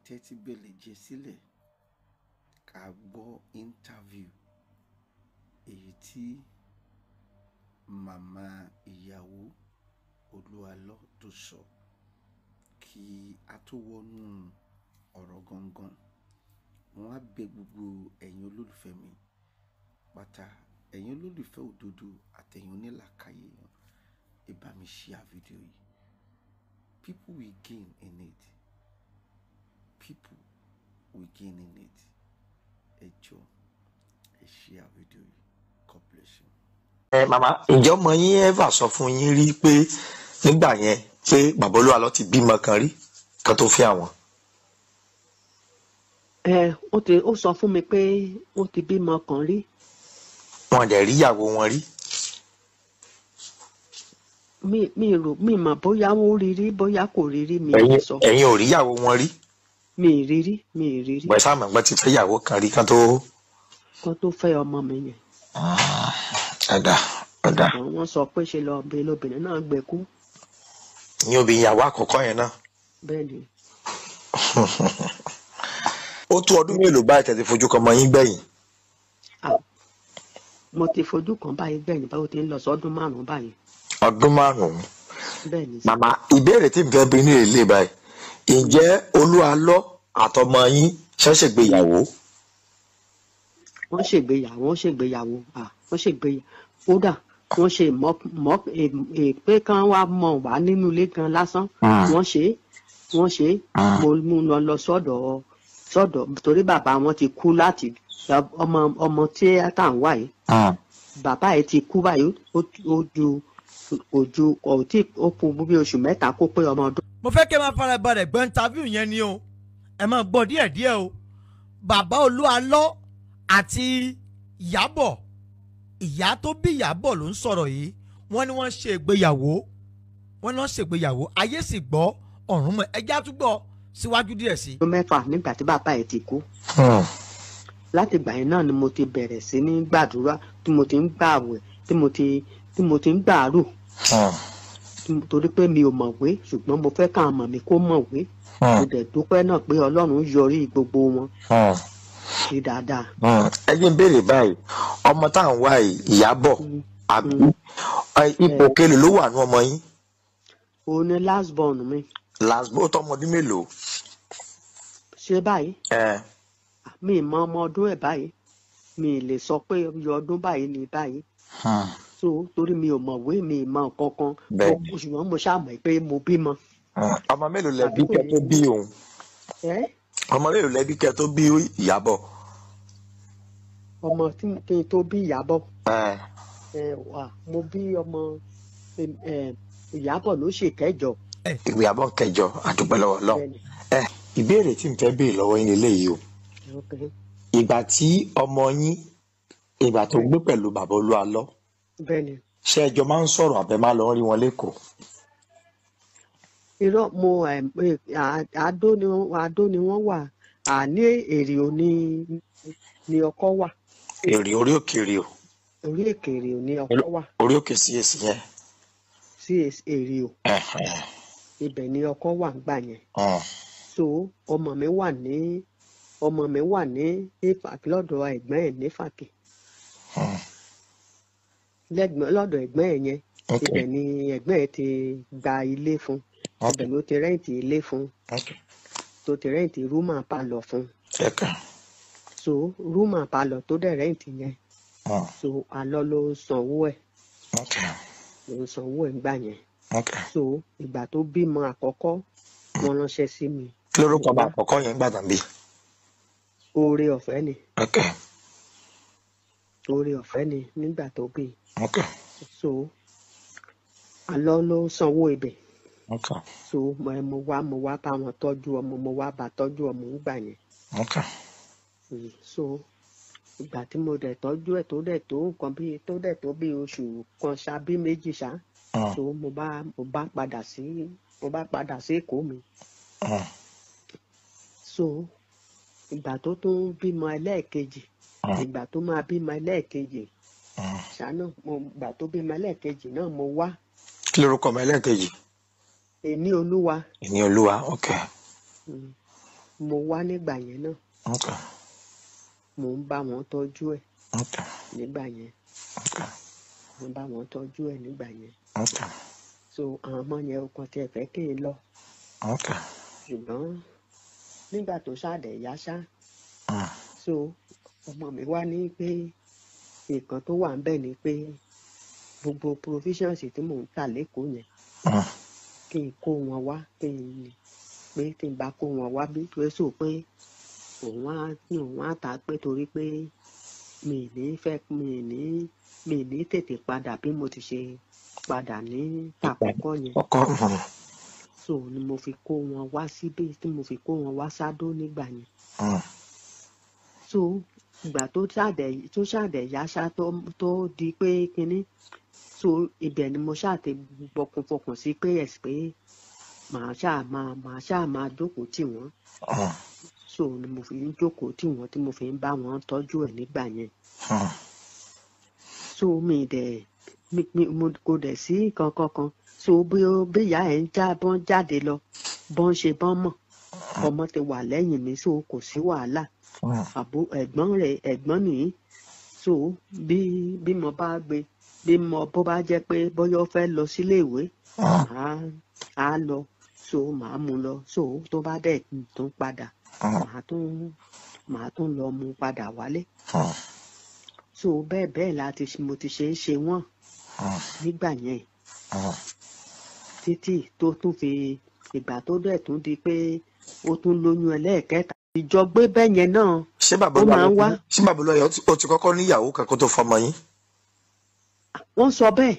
tẹ́tí bẹ̀lẹ̀ jẹ́ sílẹ̀ ká gbọ́ interview èyí tí màmá ìyàwó Olúalọ́ tó sọ kí a tó wọnú ọ̀rọ̀ gangan. Wọ́n á bẹ̀ gbogbo ẹ̀yin olólùfẹ́ mi pátá, ẹ̀yin olólùfẹ́ òdodo àtẹ̀yin onílàkàyè ẹ bá mi share fídíò yìí. People will gain in it. People will gain in it. Ẹ jọ̀ọ́ ẹ share fídíò yìí. God bless you. Màmá, ǹjẹ́ ọmọ yín ever sọ fún yín rí pé nígbà yẹn pé bàbá Olúalọ́ ti bímọ kan rí kan tó fẹ́ àwọn? Ó sọ fún mi pé ó ti bímọ kan rí. Wọn dẹ̀ rí ìyàwó wọn rí? Mi mọ̀ bóyá wọ́n rí rí bóyá kò rí rí mi lè sọ. Ẹ̀yin ò rí ìyàwó wọn rí? Mi rí rí. Bọ̀ ẹ sáà mọ̀ pé ti fẹ́ ìyàwó kan rí kan tó fẹ́ ọmọ mi yẹn. Ọ̀dà. Wọ́n sọ pé ṣe lóbìnrin náà gbẹ̀kú. Ní obìnrin ìyàwó àkọ́kọ́ yẹn náà? Bẹ́ẹ̀ni. Ó tó ọdún mélòó báyìí tẹ́ ti fojú kan ọmọ yín gbẹ̀yìn? Mo ti fojú kan báyìí gbẹ̀yìn báwo ti ń lọ sọ́dún 5 báyìí. Ọdún 5? Bẹ́ẹ̀ni. Màmá, ìbéèrè tí n fẹ́ bi ní ilé báyìí, ǹjẹ́ Olúalọ́ àtọmọ yín ṣègbéyàwó? Wọ́n ṣègbéyàwó. Kódà wọ́n ṣe pé kán wá mọ̀ wá nínú ilé kan lásán. Wọ́n ṣe mo mú lọ sọ́dọ̀ torí bàbá wọn ti kú láti ọmọ tí tá ń wá yìí. Bàbá yìí ti kú báyìí ó kú bí oṣù 3 kó pé ọmọ ọdún. Mo fẹ́ kí ẹ máa farabalẹ̀ gbọ́ interview yẹn ni o, ẹ máa gbọ́ díẹ̀díẹ̀ o. Bàbá Olúalọ́ àti Ìyábọ̀, ìyá tó bí Ìyábọ̀ ló ń sọ̀rọ̀ yìí. Wọ́n ní wọ́n ṣègbéyàwó, ayé sì gbọ́ ọ̀run mọ́. Ẹjẹ́ àtúgbọ́ síwájú díẹ̀ sí. Ọdún 6 nígbà tí bàbá yìí ti kú. Láti ìgbà yẹn náà ni mo ti bẹ̀rẹ̀ sí ní gbàdúrà, tí mo ti ń gbààwẹ̀, tí mo ti ń gbàárò. Torí pé mi ò mọ̀wé ṣùgbọ́n mo fẹ́ káwọn ọmọ mi kó mọ̀wé. Mo dẹ̀ dúpẹ́ náà pé Ọlọ́run yọrí gbogbo wọn sí dáadáa. Ẹ jẹ́ n béèrè báyìí, ọmọ tá à ń wá yìí Ìyábọ̀ àbí ipò kélòó ló wà ní ọmọ yín? Òun ni last born mi. Last born tó ọmọ ọdún mélòó? Ṣé báyìí? Mi ì mọ ọmọ ọdún ẹ̀ báyìí. Mi ì lè sọ pé ọdún báyìí ni báyìí. So torí mi ò mọ̀wé, mi ì mọ kankan. Ṣùgbọ́n mo ṣàmọ̀ pé mo bímọ. Ọmọ mélòó lẹ bí kẹ́ tó bí òun? Ọmọ mélòó lẹ bí kẹ́ tó bí Ìyábọ̀? Ọmọ kí n tó bí Ìyábọ̀. Mo bí ọmọ Ìyábọ̀ ló ṣe 9. Ìyábọ̀ 9, àdúpẹ́ lọ́wọ́ Ọlọ́run. Ìbéèrè tí n fẹ́ béèrè lọ́wọ́ yín lélẹ́yìí o. Ìgbà tí ọmọ yín tó gbé pẹ̀lú bàbá Olúalọ́, ṣé ẹjọ́ máa ń sọ̀rọ̀ àbẹ́ máa lọ rí wọn lẹ́kọ̀ọ́? Irọ́ Adó ni wọ́n wà. Ní Èrìò ni ọkọ wà. Èrìò, orí òkè Èrìò. Orí òkè Èrìò ni ọkọ wà. Orí òkè CAC yẹn. CAC Èrìò. Ibẹ̀ ni ọkọ wà gbà yẹn. So ọmọ mi wà ní Ifákì lọ́dọ̀ ẹ̀gbọ́n ẹ̀ ní Ifákì. Lọ́dọ̀ ẹ̀gbọ́n ẹ̀ yẹn. Ibẹ̀ ni ẹ̀gbọ́n ẹ̀ ti gba ilé fún. Ibẹ̀ ló ti rẹ́ǹtì ilé fún. Tó ti rẹ́ǹtì rúmà palọ̀ fún. So rúmà palọ̀ tó dẹ̀ rẹ́ǹtì yẹn. So àlọ́ ló sanwó ẹ̀. Ló sanwó ẹ̀ gbà yẹn. So ìgbà tó bímọ àkọ́kọ́ wọ́n ránṣẹ́ sí mi. Kí lórúkọ ọmọ àkọ́kọ́ yẹn gbà tàn bí? Oore ọ̀fẹ́ ni. Oore ọ̀fẹ́ ni nígbà tó bí. So àlọ́ ló sanwó ibẹ̀. So mo wá bá wọn tọ́jú ọmọ, mo wá bá tọ́jú ọmọ ńgbà yẹn. So ìgbà tí mo dẹ̀ tọ́jú ẹ̀ tó dẹ̀ tó bí oṣù kan ṣá bí méjì ṣá. So mo bá padà sí Èkó mi. So ìgbà tó tún bímọ ẹlẹ́ẹ̀kejì, ìgbà tó máa bímọ ẹlẹ́ẹ̀kejì ṣáná, ìgbà tó bímọ ẹlẹ́ẹ̀kejì náà mo wá. Kí lórúkọ ọmọ ẹlẹ́ẹ̀kejì? Ẹni Olúwa. Ẹni Olúwa, ok. mo wá nígbà yẹn náà mo ń bá wọn tọ́jú ẹ̀ nígbà yẹn mo ń bá wọn tọ́jú ẹ̀ nígbà yẹn so àwọn ọmọ yẹn ọkàn tí ẹ fẹ́ kí n lọ ṣùgbọ́n nígbà tó ṣàdẹ̀ yá ṣá so ọmọ mi wá ní pé nǹkan tó wà ń bẹ̀ ni pé gbogbo provisions tí mò ń tà lẹ́kọ̀ọ́ yẹn kí n kó wọn wá kí n bá kó wọn wá bí pé sọ pé òun á ta pé torí pé mi ní tètè padà bí mo ti ṣe padà ní àkọ́kọ́ yẹn so ni mo fi kó wọn wá síbí tí mo fi kó wọn wá sádó nígbà yẹn so ìgbà tó ṣàdẹ̀ yá ṣá tó di pé kinní so ibẹ̀ ni mo ṣáà ti fọkàn sí pé màá ṣáà máa jókòó tì wọ́n so ni mo fi ń jókòó tì wọ́n tí mo fi ń bá wọn tọ́jú ẹ̀ nígbà yẹn so mo kò dẹ̀ sí kankan so bí ìyá ẹ̀ ń bọ́n jáde lọ bọ́n ṣe bọ́n mọ̀ ọmọ ti wà lẹ́yìn mi so kò sí wàhálà ẹ̀gbọ́n nìyí so bí mo bá gbé bó bá jẹ́ pé bóyá ó fẹ́ lọ sílé ìwé á lọ so màá mú lọ so tó bá dẹ̀ tún padà màá tún lọ mú padà wálé so bẹ́ẹ̀ mo ti ṣe wọ́n nígbà yẹn títí tó tún fi ìgbà tó dẹ̀ tún di pé ó tún lóyún ẹlẹ́ẹ̀kẹta ìjọgbé bẹ́ẹ̀ yẹn náà ó máa ń wá. ṣé bàbá olóyè ó ti kọ́kọ́ níyàwó kan kó tó fọmọ yín. wọ́n sọ bẹ́ẹ̀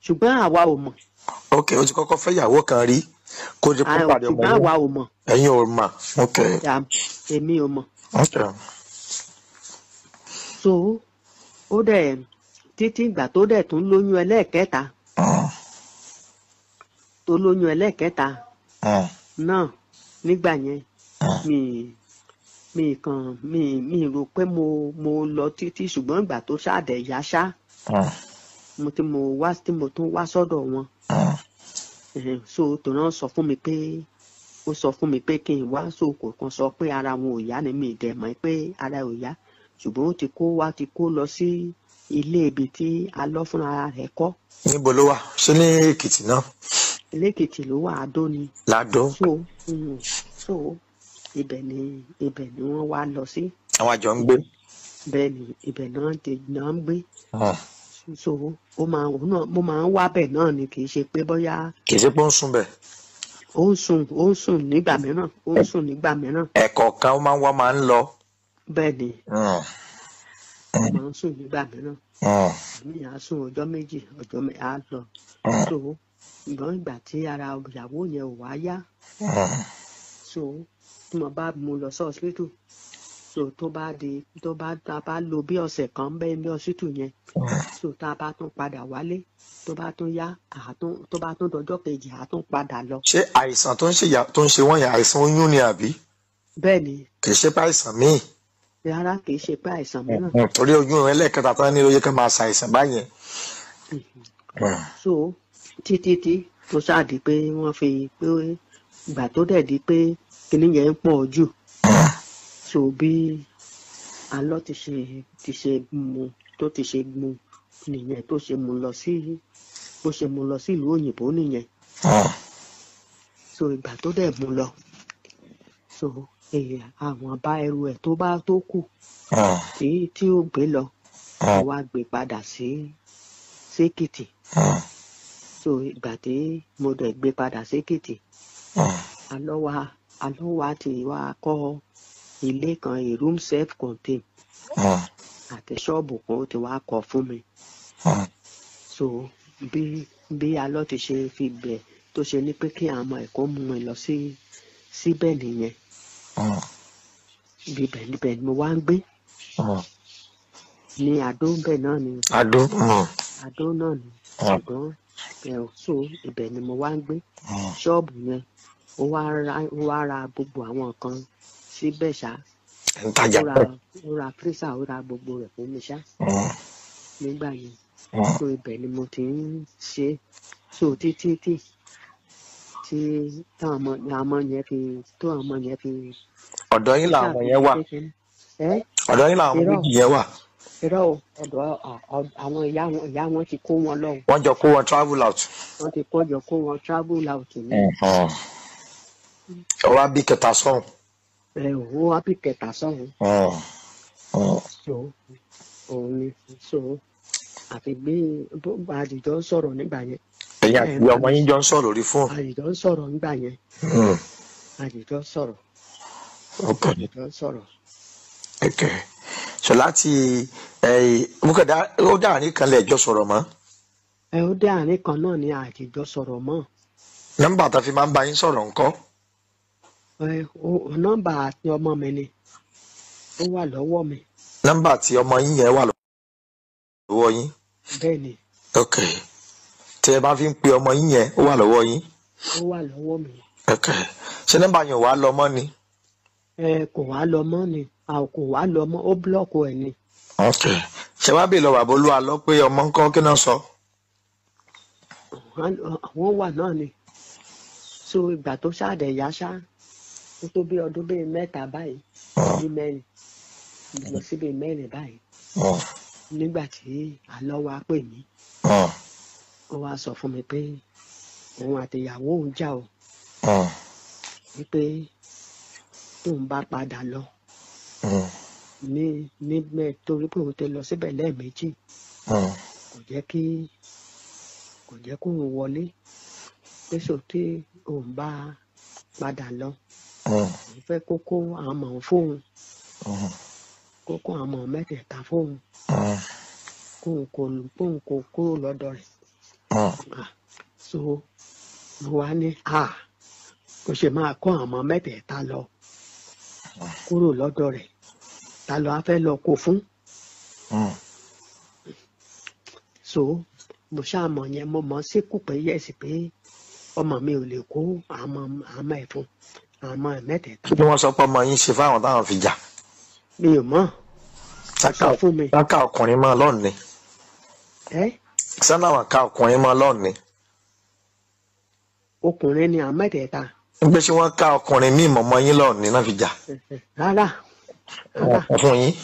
ṣùgbọ́n àwa ò mọ̀. ok ó ti kọ́kọ́ fẹ́ ìyàwó kan rí kó di kó pàdé ọmọ yín. ṣùgbọ́n àwa ò mọ̀. ẹ̀yin ò mọ̀ ok. èmi ò mọ̀. ok. so ó dẹ̀ títí ìgbà tó dẹ̀ tún lóyún ẹlẹ́ẹ̀kẹta náà nígbà yẹn mi rò pé mo lọ títí ṣùgbọ́n ìgbà tó ṣàdẹ̀ yá ṣá tí mo tún wá sọ́dọ̀ wọn so tòun sọ fún mi pé kí n wá so kò kan sọ pé ara wọn ò yá ni mi dẹ̀ mọ̀ pé ara ò yá ṣùgbọ́n ó ti kó lọ sí ilé ibi tí a lọ fún ara rẹ̀ kọ́. níbo ló wà ṣé ní Èkìtì náà. ilé Èkìtì ló wà Adó ni. Ládó. so ibẹ̀ ni wọ́n wá lọ sí. àwọn àjọ ń gbé. bẹ́ẹ̀ ni ibẹ̀ náà ń gbé. so mo máa ń wá bẹ̀ náà ni kì í ṣe pé bóyá. kì í ṣe pé ó ń sùn bẹ̀. ó ń sùn nígbà mìíràn. ẹ̀kọ̀ọ̀kan ó máa ń lọ. bẹ́ẹ̀ ni máa ń sùn nígbà mìíràn mi á sùn ọjọ́ méjì á lọ so ìgbọ́n ìgbà tí ara ìyàwó yẹn ò wá yá so tí mo bá mú lọ sí ọsibítù so tó bá lo bí ọ̀sẹ̀ kan bẹ́ẹ̀ ní ọsibítù yẹn so tá a bá tún padà wálé tó bá tún yá tó bá tún dọjọ́ kejì á tún padà lọ. ṣé àìsàn tó ń ṣe wọ́n yẹn àìsàn oyún ni àbí. bẹ́ẹ̀ ni. kì í ṣe pé àìsàn míì. rárá kì í ṣe pé àìsàn mìíràn. torí oyún ẹlẹ́ẹ̀kẹta tán ní oyè kan máa ṣàìsàn báyẹn. so títí tó ṣáàdì pé wọ́n fi pé ìgbà tó dẹ̀ di pé kinní yẹn ń pọ̀ jù so bí alọ́ ti ṣe mu nìyẹn tó ṣe mu lọ sí bó ṣe mu lọ sí ìlú òyìnbó nìyẹn so ìgbà tó dẹ̀ mu lọ so àwọn bá ẹrù ẹ̀ tó kù tí ó gbé lọ wá gbé padà sí Èkìtì so ìgbà tí mo dẹ̀ gbé padà sí Èkìtì alọ́ wa ti wá kọ́ ilé kan a room self contained àti ṣọ́ọ̀bù kan ó ti wá kọ́ fún mi so bí alọ́ ti ṣe fi bẹ̀ tó ṣe ní pé kí àwọn ọmọ ẹ̀kọ́ mú mi lọ síbẹ̀ nìyẹn ibẹ̀ ni mo wá ń gbé ní Adó bẹ́ẹ̀ náà ni Adó náà ni ṣùgbọ́n so ibẹ̀ ni mo wá ń gbé ṣọ́ọ̀bù yẹn ó wá ra gbogbo àwọn nǹkan síbẹ̀ ṣá ó ra fírísà ó ra gbogbo rẹ̀ fún mi ṣá nígbà yẹn so ibẹ̀ ni mo ti ń ṣe so títí tí táwọn ọmọ yẹn fi ọ̀dọ̀ yín làwọn yẹn wà ọ̀dọ̀ yín làwọn méjì yẹn wà. irọ́ o ọ̀dọ̀ àwọn ìyá wọn ti kó wọn lọ. wọ́n jọ kó wọn travel out. wọ́n ti jọ kó wọn travel out ni. ó wá bí kẹta sọ́hùn. ó wá bí kẹta sọ́hùn. so òun ni so àfi gbé àdìjọ ń sọ̀rọ̀ nígbà yẹn. ẹ̀yin àti ọmọ yín jọ ń sọ̀rọ̀ lórí fóònù. àdìjọ ń sọ̀rọ̀ nígbà yẹn. àdìjọ sọ̀rọ̀. àdìjọ sọ̀rọ̀. so láti mukada ó dá àárín kan lẹ́ẹ̀jọ́ sọ̀rọ̀ mọ́. ó dá àárín kan náà ni àdìjọ sọ̀rọ̀ mọ́. nọ́mbà tá a fi máa ń bá yín sọ̀rọ̀ ńkọ́. nọ́mbà àti ọmọ mi ni ó wà lọ́wọ́ mi. nọ́mbà tí ọmọ yín yẹn wà lọ́wọ́ yín. bẹ́ẹ̀ni. ok tí ẹ bá fi ń pe ọmọ yín yẹn ó wà lọ́wọ́ yín. ó wà lọ́wọ́ mi. ok ṣé nọ́mbà yẹn ò wá lọ mọ́ ni. kò wá lọ mọ́ ni kò wá lọ mọ́ ó búlọ́ọ̀kù ẹ̀ ni. ok ṣé wàá bèèrè lọ bàbá Olúwa lọ pé ọmọ ńkọ́ kí náà sọ. àwọn wà náà ni so ìgbà tó ṣáàdẹ̀ yá ṣá ó tó bí ọdún bíi mẹ́ta báyìí bí mẹ́rin lọ sí bíi mẹ́rin báyìí nígbà tí àlọ́ wa pè mí ó wá sọ fún mi pé òun àti ìyàwó òun jà o wípé tóun bá padà lọ ní torí pé òun ti lọ síbẹ̀ lẹ́ẹ̀mejì kò jẹ́ kóun wọlé pé sòtí òun bá padà lọ òun fẹ́ kókó àwọn ọmọ fóun kókó àwọn ọmọ mẹ́tẹ̀ẹ̀ta fóun kóun kò kúrò lọ́dọ̀ rẹ̀ so mo wá ní kò ṣe máa kó àwọn ọmọ mẹ́tẹ̀ẹ̀ta lọ kúrò lọ́dọ̀ rẹ̀ ta ló á fẹ́ lọ kó fún. so mo ṣàmọ̀ yẹn mo mọ̀ síkù pé yẹ̀sì pé ọmọ mi ò lè kó àmọ́ ẹ̀ fún àmọ́ ẹ̀ mẹ́tẹ̀ẹ̀ta. kí wọ́n sọ pé ọmọ yín ṣe fáwọn táwọn fi jà. mi ò mọ̀ sọ fún mi. wọ́n ká ọkùnrin mọ́ lọ́ọ̀ni. sọ́nà àwọn ká ọkùnrin mọ́ lọ́ọ̀ni. ọkùnrin ni àmọ́ mẹ́tẹ̀ẹ̀ta. ń gbé ṣé wọ́n ká ọkùnrin míì mọ́ yín lọ́ọ̀ni náà fi jà. rárá. fún yín.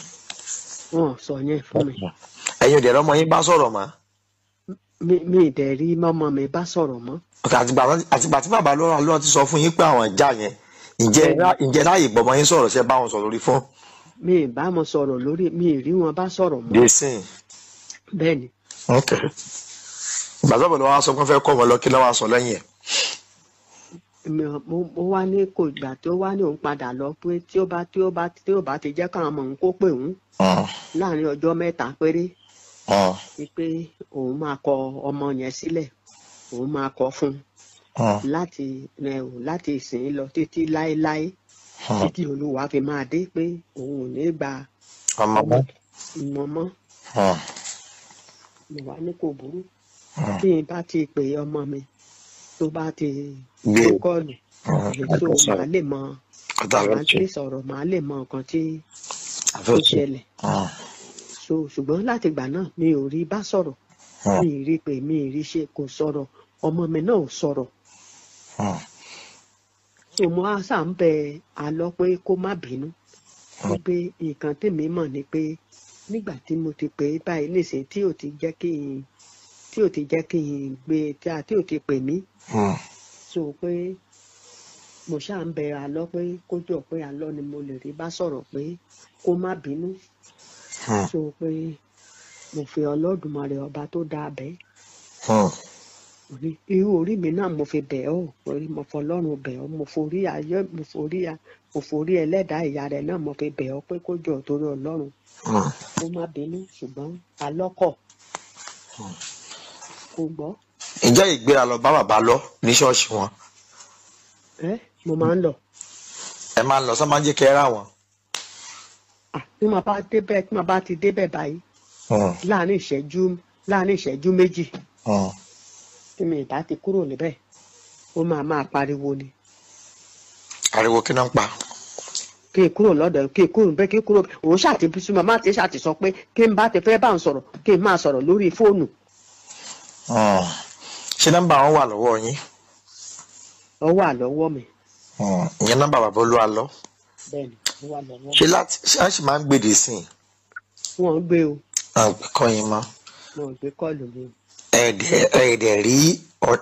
wọ́n sọ yẹn fún mi. ẹ̀yin ò dẹ̀ rọ́mọ yín bá sọ̀rọ̀ mọ́. mi ì dẹ̀ rí mọ́mọ́ mi bá sọ̀rọ̀ mọ́. àtìgbà tí bàbá lọ́wọ́ ti sọ fún yín pé àwọn ìjà yẹn ǹjẹ́ láàyè gbọ́mọ yín sọ̀rọ̀ ṣe bá wọn sọ̀rọ̀ lórí fún. mi ì bá wọn sọ̀rọ̀ lórí mi ì rí wọn bá sọ̀rọ̀ mọ́. dèsìn. bẹ́ẹ̀ni. ok ìgbà tó bọ̀ lọ́wọ́ wá sọ pé fẹ́ kọ́ wọn lọ kí lọ́wọ́ sọ lẹ́yìn ẹ̀. mo wá ní kò ìgbà tí ó wá ní òun padà lọ pé tí ó bá ti jẹ́ káwọn ọmọ òun kó pè òun láàrin ọjọ́ mẹ́ta péré pé òun máa kọ ọmọ yẹn sílẹ̀ òun máa kọ fún láti ìsìn lọ títí láéláé títí Olúwa fi máa dé pé òun ò ní gba ọmọ mọ́ mo wá ní kò burú bí n bá ti pè ọmọ mi tó bá ti gbé kọ́ọ̀lù tó máa lè mọ àwọn tí sọ̀rọ̀ máa lè mọ nǹkan tí ó ṣẹlẹ̀ so ṣùgbọ́n láti ìgbà náà mi ò rí bá sọ̀rọ̀ mi ì rí pé mi ì rí ṣe kò sọ̀rọ̀ ọmọ mi náà ò sọ̀rọ̀ so mo á sà ń bẹ àlọ́ pé kó má bínú wípé nǹkan tèmi mọ̀ ni pé nígbà tí mo ti pè é báyìí nísìnyí tí ò ti jẹ́ kí n gbé tí ò ti pè mí so pé mo ṣáà ń bẹ àlọ́ pé kó jọ pé àlọ́ ni mo lè rí bá sọ̀rọ̀ pé kó má bínú so pé mo fi Olódùmarè ọba tó dáa bẹ́ẹ̀ irú orí mi náà mo fi bẹ̀ ọ́ orí mo fọlọ́run bẹ̀ ọ́ mo forí ẹlẹ́dàá ìyá rẹ̀ náà mo fi bẹ̀ ọ́ pé kó jọ torí Ọlọ́run kó má bínú ṣùgbọ́n alọ́kọ̀ kò gbọ́. ǹjẹ́ ìgbéra lọ bá bàbá lọ ní ṣọ́ọ̀ṣì wọn. mo máa ń lọ. ẹ máa ń lọ sọ máa ń jẹ́ kẹ́ ẹ rà wọ́n. tí mo bá ti débẹ̀ báyìí láàrin ìṣẹ́jú méjì tí mi ìbá ti kúrò níbẹ̀ ó máa pariwo ni. ariwo kí náà ń pa. kí n kúrò lọ́dọ̀ kí n kúrò bẹ́ẹ̀ kí n kúrò òun ṣàtìbísí màmá àti ṣàtì sọ pé kí n bá ti fẹ́ bá ń sọ̀rọ̀ kí n máa sọ̀rọ̀ lórí fóònù. ṣé nọ́mbà wọn wà lọ́wọ́ yín. ó wà lọ́wọ́ mi. ìyẹn nọ́mbà bàbá Olúalọ. bẹ́ẹ̀ni ó wà lọ́wọ́ mi. ṣé a sì máa ń gbèdè sí i. wọ́n ń gbé o. àgbẹ̀ kọ́ yín mọ́. wọ́n ń gbé kọ́ọ̀lù mi. ẹ̀ẹ́dẹ̀ rí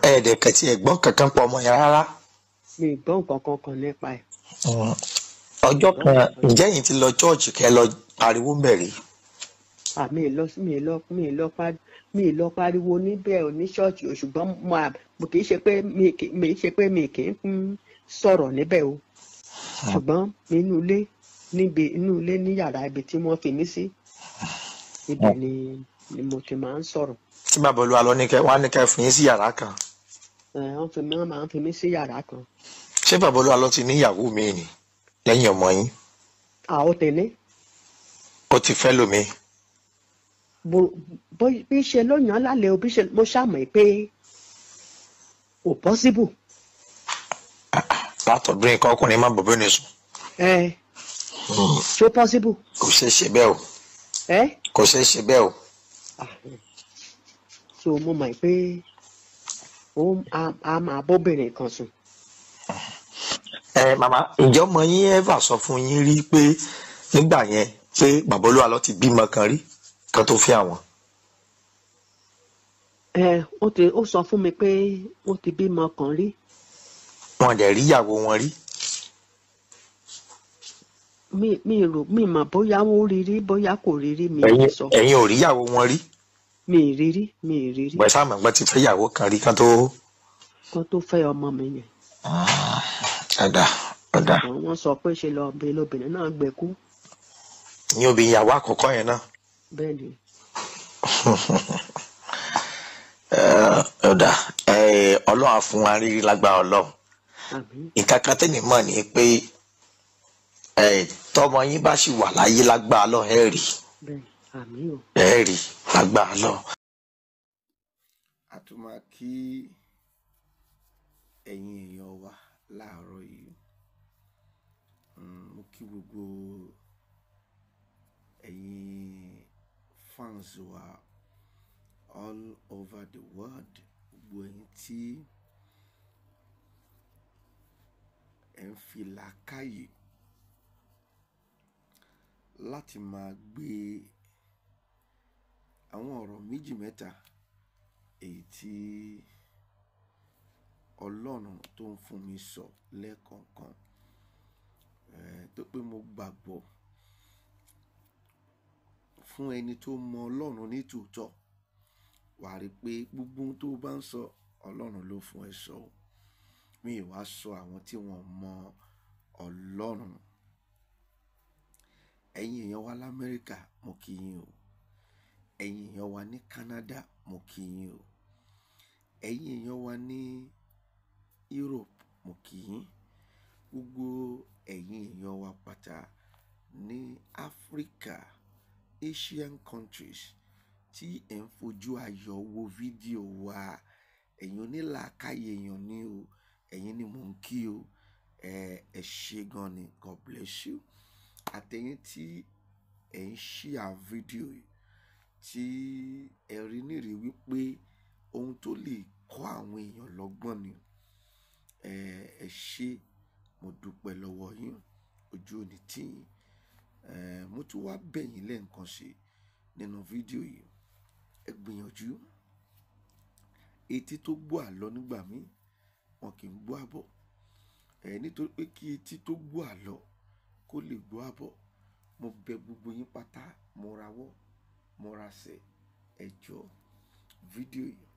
ẹ̀ẹ́dẹ̀ kẹtì ẹ̀gbọ́n kankan pọ̀ ọmọ yẹn rárá. mi ì gbọ́ nǹkan kankan nípa ẹ̀. ọjọ́ kan ǹjẹ́ yìí ti lọ chọ́ọ̀chì kẹ́ lọ pariwo mẹ́rin. mi ì lọ pariwo níbẹ̀ ò ní ṣọ́ọ̀ṣì o, ṣùgbọ́n mo kì í ṣe pé mi kì í sọ̀rọ̀ níbẹ̀ o, ṣùgbọ́n inú ilé ní yàrá ibi tí wọ́n fi mí sí ibẹ̀ ni mo ti máa ń sọ̀rọ̀. tí bàbá Olúalọ wá ní kẹ́ fún yín sí yàrá kan. wọ́n máa ń fi mí sí yàrá kan. ṣé bàbá Olúalọ ti ní ìyàwó mi ni lẹ́yìn ọmọ yín? ó ti ní. ó ti fẹ́ lómi. bí ṣe ló yàn án lálẹ́ o bí ṣe mo ṣàmọ̀ pé ò pọ́síbù. látọ̀dún nǹkan ọkùnrin má bọ̀bọ́ ní sùn. ṣó pọ́síbù. kò ṣeé ṣe bẹ́ẹ̀ o. kò ṣeé ṣe bẹ́ẹ̀ o. so mo mọ̀ pé a máa bóbìnrin kan sùn. màmá ǹjẹ́ ọmọ yín ẹ́fà sọ fún yín rí pé nígbà yẹn pé bàbá Olúalọ ti bímọ kan rí kan tó fẹ́ àwọn? ó sọ fún mi pé ó ti bímọ kan rí. wọn dẹ̀ rí ìyàwó wọn rí. mi mọ̀ bóyá wọ́n rí rí bóyá kò rí rí mi ò sọ. ẹ̀yin ò rí ìyàwó wọn rí? mi ì rí rí. bẹ́ẹ̀ sáà mọ̀ pé ti fẹ́ ìyàwó kan rí kan tó fẹ́ ọmọ mi yẹn. ọ̀dà. wọ́n sọ pé ṣe lóbìnrin náà gbẹ kú. ní obìnrin ìyàwó àkọ́kọ́ yẹn náà. bẹ́ẹ̀ni. ọ̀dà ọlọ́run á fún wa rírí lágbára ọlọ́run. nǹkan kan tẹ́lẹ̀ mọ̀ ni pé tọmọ yín bá sì wà láyé lágbára ọlọ́run ẹ̀ rí. ẹ̀ rí lágbára ọlọ́run. a tún máa kí ẹ̀yin èèyàn wa láàárọ̀ yìí. mo kí gbogbo ẹ̀yin fans wa all over the world, gbogbo ẹ̀yin tí ẹ̀ ń fi làákàyè láti máa gbé àwọn ọ̀rọ̀ méjì mẹ́ta èyí tí Ọlọ́run tó ń fún mi sọ lẹ́ẹ̀kọ̀ọ̀kan tó pé mo gbàgbọ́ fún ẹni tó mọ Ọlọ́run ní tòótọ́ wà rí pé gbogbo ohun tó bá ń sọ Ọlọ́run ló fún ẹ sọ mi ì wá sọ àwọn tí wọ́n mọ Ọlọ́run. ẹ̀yin èèyàn wa l'Amẹ́ríkà mo kí yín o, ẹ̀yin èèyàn wa ní Canada mo kí yín o, ẹ̀yin èèyàn wa ní Europe mo kí yín, gbogbo ẹ̀yin èèyàn wa pátá ní Africa, Asian countries tí ẹ̀ ń fojú ayọ̀ wo fídíò wa, ẹ̀yin onílàákàyè èèyàn ní o, ẹ̀yin ni mò ń kí o, ẹ ṣé gan ni, God bless you. àtẹ̀yin tí ẹ̀ ń share fídíò yìí tí ẹ rí nírì wípé ohun tó lè kọ́ àwọn èèyàn lọ́gbọ́n ni, ẹ ṣé, mo dúpẹ́ lọ́wọ́ yín, ojú òní tì yín. mo tún wá bẹ̀ yín lẹ́ẹ̀kan sí nínú fídíò yìí, ẹ gbìyànjú etí tó gbọ́ àlọ́ nígbà míì wọn kì í gbọ́ àbọ̀, nítorí pé kí etí tó gbọ́ àlọ́ kó lè gbọ́ àbọ̀, mo bẹ̀ gbogbo yín pátá, mo rawọ́ mo rasẹ̀, ẹ jọ̀ọ́ fídíò yìí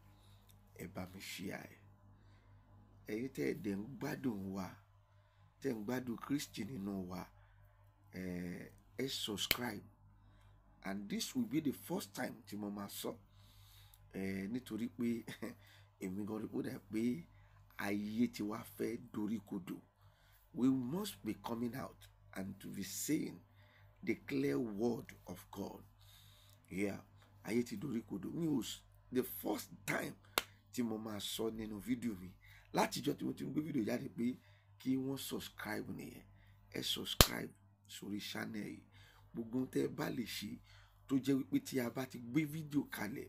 ẹ bá mi share ẹ̀. ẹ̀yin tẹ́ ẹ dẹ̀ ń gbádùn wa, tẹ́ ń gbádùn Kristi nínú wa, ẹ subscribe, and this will be the first time tí mo máa sọ, nítorí pé èmi gan rí kódà pé ayé tí wàá fẹ́ dorí kodò. We must be coming out and to be saying the clear word of God. ayé ti dorí kodò. The first time tí mo máa sọ nínú fídíò mi látijọ́ tí mo ti ń gbé fídíò jáde pé kí wọ́n subscribe nìyẹn. ẹ subscribe sórí channel yìí, gbogbo tẹ́ ẹ bá lè ṣe tó jẹ́ wípé tí a bá ti gbé fídíò kalẹ̀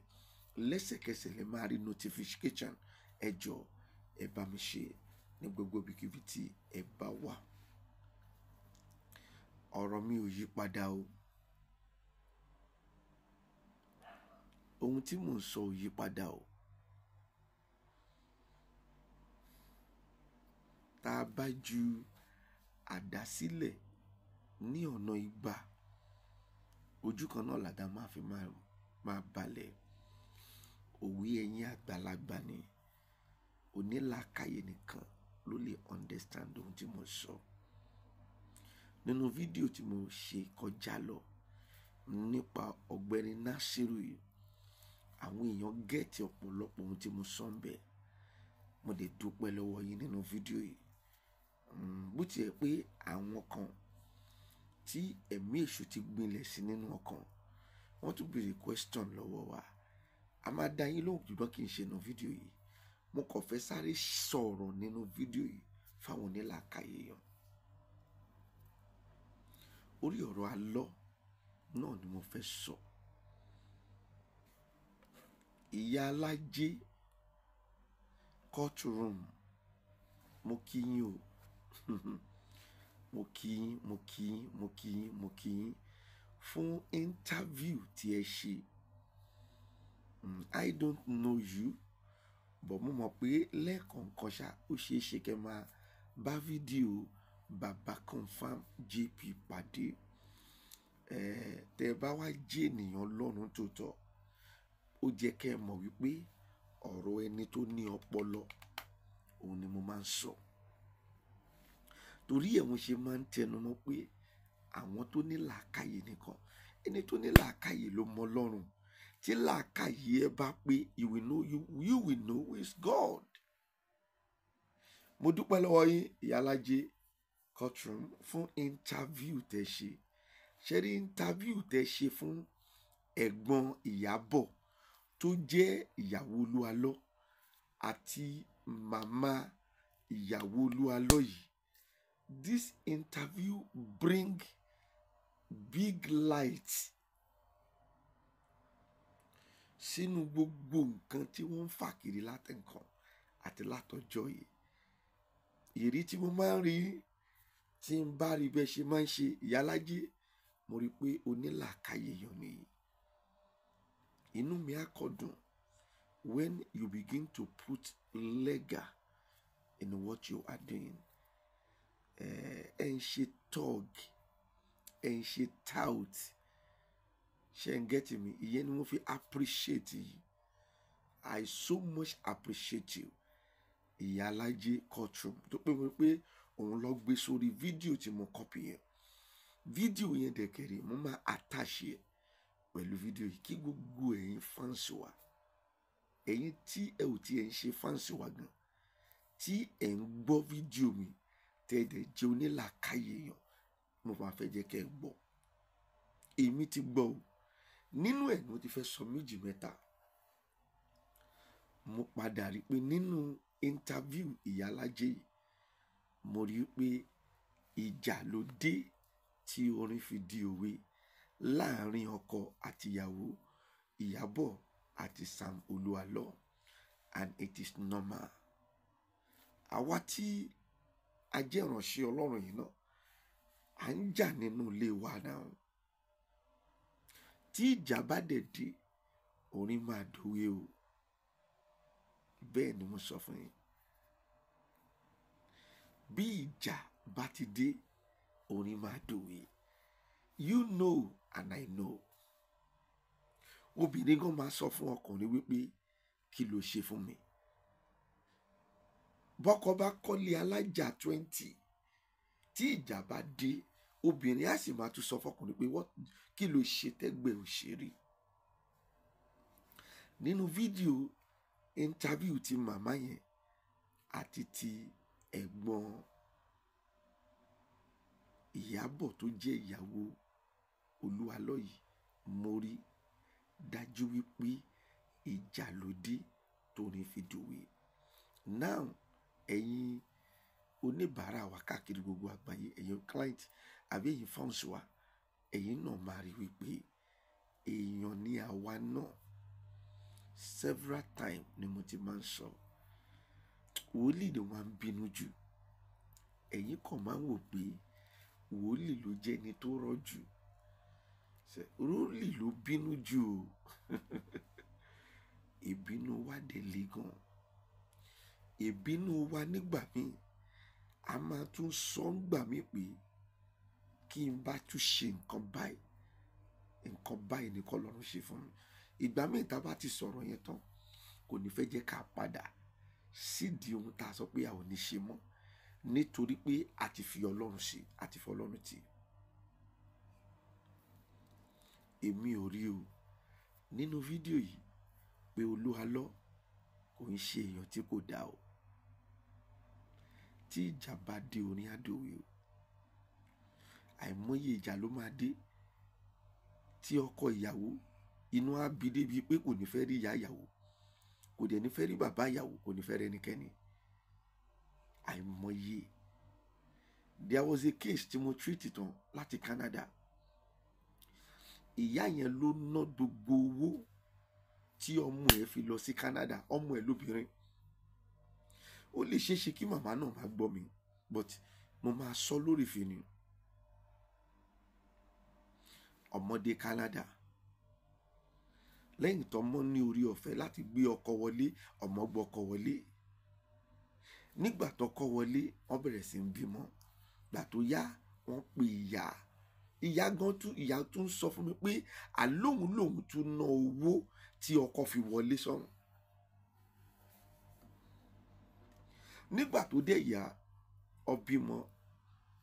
lẹ́sẹ̀kẹsẹ̀ lè máa rí notification, ẹ jọ̀ọ́ ẹ bá mi ṣe, ní gbogbo ibikíbi tí ẹ bá wà. Ọ̀rọ̀ mi ò yí padà o. Ohun tí mò ń sọ ò yí padà o. Tá a bá ju àdá sílẹ̀ ní ọ̀nà igba, ojú kan náà làdá máa fi máa balẹ̀. Òwe ẹ̀yin àgbàlagbà ni. Onílàákàyè nìkan ló lè understand ohun tí mo sọ. Nínú fídíò tí mo ṣe kọjá lọ nípa ọ̀gbẹ́ni Nasiru yìí, àwọn èèyàn gẹ̀ẹ́tì ọ̀pọ̀lọpọ̀ ohun tí mo sọ ń bẹ̀. Mo dẹ̀ dúpẹ́ lọ́wọ́ yín nínú fídíò yìí. Bó tiẹ̀ pé àwọn kan tí ẹ̀mí èṣù ti gbinlẹ̀ sí nínú ọkàn, wọ́n tún béèrè question lọ́wọ́ wa. A máa dá yín lóhùn ṣùgbọ́n kì í ṣe nínú fídíò yìí. Mo kàn fẹ́ sáré sọ̀rọ̀ nínú fídíò yìí fáwọn onílàákàyè yẹn. Orí ọ̀rọ̀ àlọ́ náà ni mo fẹ́ sọ. Ìyá alájé courtroom, mo kí yín o. mo kí yín fún interview tí ẹ ṣe. I don't know you, but mo mọ̀ pé lẹ́ẹ̀kọ̀ọ̀kan ṣá ó ṣeé ṣe kẹ́ máa bá fídíò Baba Confirm JP pàdé. Tẹ́ bá wá jẹ́ ènìyàn Ọlọ́run tòótọ́, ó jẹ́ kẹ́ ẹ mọ̀ wípé ọ̀rọ̀ ẹni tó ní ọpọlọ òun ni mo máa ń sọ. Torí ẹ̀ mo ṣe máa ń tẹnu mọ́ pé àwọn tó ní làákàyè nìkan, ẹni tó ní làákàyè ló mọ Ọlọ́run. Tí làákàyè ẹ bá pé you will know who is God. Mo dúpẹ́ lọ́wọ́ yín Ìyá Alájé courtroom fún interview tẹ́ ṣe. Ṣé rí interview tẹ́ ṣe fún ẹ̀gbọ́n Ìyábọ̀ tó jẹ́ ìyàwó Olúalọ́ àti màmá ìyàwó Olúalọ́ yìí. This interview bring big light sínú gbogbo nǹkan tí wọ́n ń fà kiri látẹ̀ǹkan àti látọjọ́ yìí. Ìrí tí mo máa ń rí tí n bá rí bẹ́ẹ̀ ṣe máa ń ṣe Ìyá Alájé, mo rí pé onílàákàyè yàn nìyí. Inú mi á kọ dùn when you begin to put legal in what you are doing. Ẹ ń ṣe tug, ẹ ń ṣe tout. Ṣé ń get me? Ìyẹn ni mo fi appreciate yìí. I so much appreciate you. Ìyá Alájé courtroom tó pé mo pé òun lọ gbé sórí fídíò tí mo copy yẹn. Fídíò yẹn dẹ̀kẹ̀rẹ̀ mo máa attach yẹn pẹ̀lú fídíò yìí kí gbogbo ẹ̀yin fans wa, ẹ̀yin tí ẹ ò tí ẹ ń ṣe fans wa gan, tí ẹ ń gbọ́ fídíò mi tẹ́ ẹ dẹ̀ jẹ́ onílàákàyè yàn, mo máa fẹ́ jẹ́ kẹ́ ẹ gbọ́. Èmi ti gbọ́ o. Nínú ẹ̀ ni mo ti fẹ́ sọ méjì mẹ́ta. Mo padà rí pé nínú interview Ìyá Alájé yìí, mo rí pé ìjà ló dé tí orin fi di òwe láàrin ọkọ àti ìyàwó Ìyábọ̀ àti Sam Olúalọ́, and it is normal. Àwa tí a jẹ́ ìránṣẹ́ Ọlọ́run yìí náà, à ń jà nínú ilé wa náà. Tí ìjà bá dẹ̀ dé, orin máa dòwe o. Bẹ́ẹ̀ ni mo sọ fún yín. Bí ìjà bá ti dé, orin máa dòwe. You know and I know. Obìnrin kan máa sọ fún ọkùnrin wípé kí ló ṣe fún mi. Bọ́kọ bá kọ́lé alájà 20, tí ìjà bá dé, obìnrin á sì máa tún sọ fọkùnrin pé kí ló ṣe tẹ́gbẹ́ òṣèré. Nínú fídíò interview ti màmá yẹn àti ti ẹ̀gbọ́n Ìyábọ̀ tó jẹ́ ìyàwó Olúalọ́ yìí, mo rí dájú wípé ìjà ló dé torí fi dòwe. Now ẹ̀yin oníbàárà wa káàkiri gbogbo àgbáyé, ẹ̀yin client àbí ẹ̀yin fans wa, ẹ̀yin náà máa rí wípé èèyàn ní àwa náà. Several times ni mo ti máa ń sọ, wòlíì ni wọ́n ń bínú jù. Ẹ̀yin kàn máa ń wò pé wòlíì ló jẹ́ ẹni tó rọ́jú. Wòlíì ló bínú jù o. Ìbínú wa dẹ̀ le gan. Ìbínú wa nígbà míì a máa tún sọ ńgbà míì pé kí n bá tún ṣe nǹkan báyìí ni k'Ọlọ́run ṣe fún mi. Ìgbà míì tá a bá ti sọ̀rọ̀ yẹn tán kò ní fẹ́ jẹ́ ká padà sídìí ohun tá a sọ pé a ò ní ṣe mọ́, nítorí pé a ti fi Ọlọ́run ṣe, a ti fi Ọlọ́run tì. Èmi ò rí o nínú fídíò yìí pé Olúalọ́ kò ń ṣe èèyàn tí kò dá o. Tí ìjà bá dé orin àdòwe o. Àìmọye ìjà ló máa dé tí ọkọ ìyàwó inú á bí débi pé kò ní fẹ́ rí ìyá ìyàwó, kò dẹ̀ ní fẹ́ rí bàbá ìyàwó, kò ní fẹ́ rí ẹnikẹ́ni. Àìmọye. There was a case tí mo treat tán láti Canada. Ìyá yẹn ló ná gbogbo owó tí ọmọ ẹ̀ fi lọ sí Canada, ọmọ ẹ̀ lóbìnrin. Ó lè ṣeéṣe kí màmá náà máa gbọ́ mi, but mo máa sọ lórí ìfìní. Ọmọdé Canada, lẹ́yìn tọ́mọ ní orí ọ̀fẹ́ láti gbé ọkọ wọlé, ọmọ gbọ́kọ wọlé. Nígbà tọ́kọ wọlé wọ́n bẹ̀rẹ̀ sí ń bímọ. Gbà tó yá wọ́n pe ìyá tún sọ fún mi pé àlóhùn tún ná owó tí ọkọ fi wọlé sọ́run. Nígbà tó dé ìyá ọbímọ,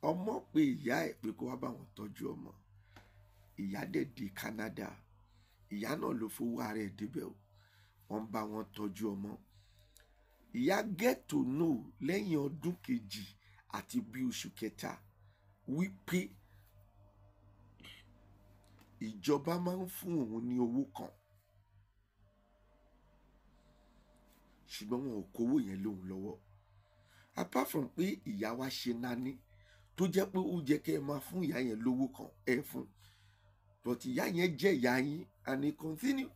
ọmọ pé ìyá ẹ̀ pé kó wá bá wọn tọ́jú ọmọ. Ìyá dẹ̀ dé Canada, ìyá náà ló fowó ara ẹ̀ débẹ̀ o, wọ́n bá wọn tọ́jú ọmọ. Ìyá get to know lẹ́yìn ọdún kejì àti bí oṣù kẹta wípé ìjọba máa ń fún òun ní owó kan, ṣùgbọ́n wọn ò kówó yẹn lóhun lọ́wọ́. Apart from pé ìyá wa ṣe nání tó jẹ́ pé ó jẹ́ kẹ́ ẹ máa fún ìyá yẹn lówó kan ẹ fún, but ìyá yẹn jẹ́ ìyá yín and it continue.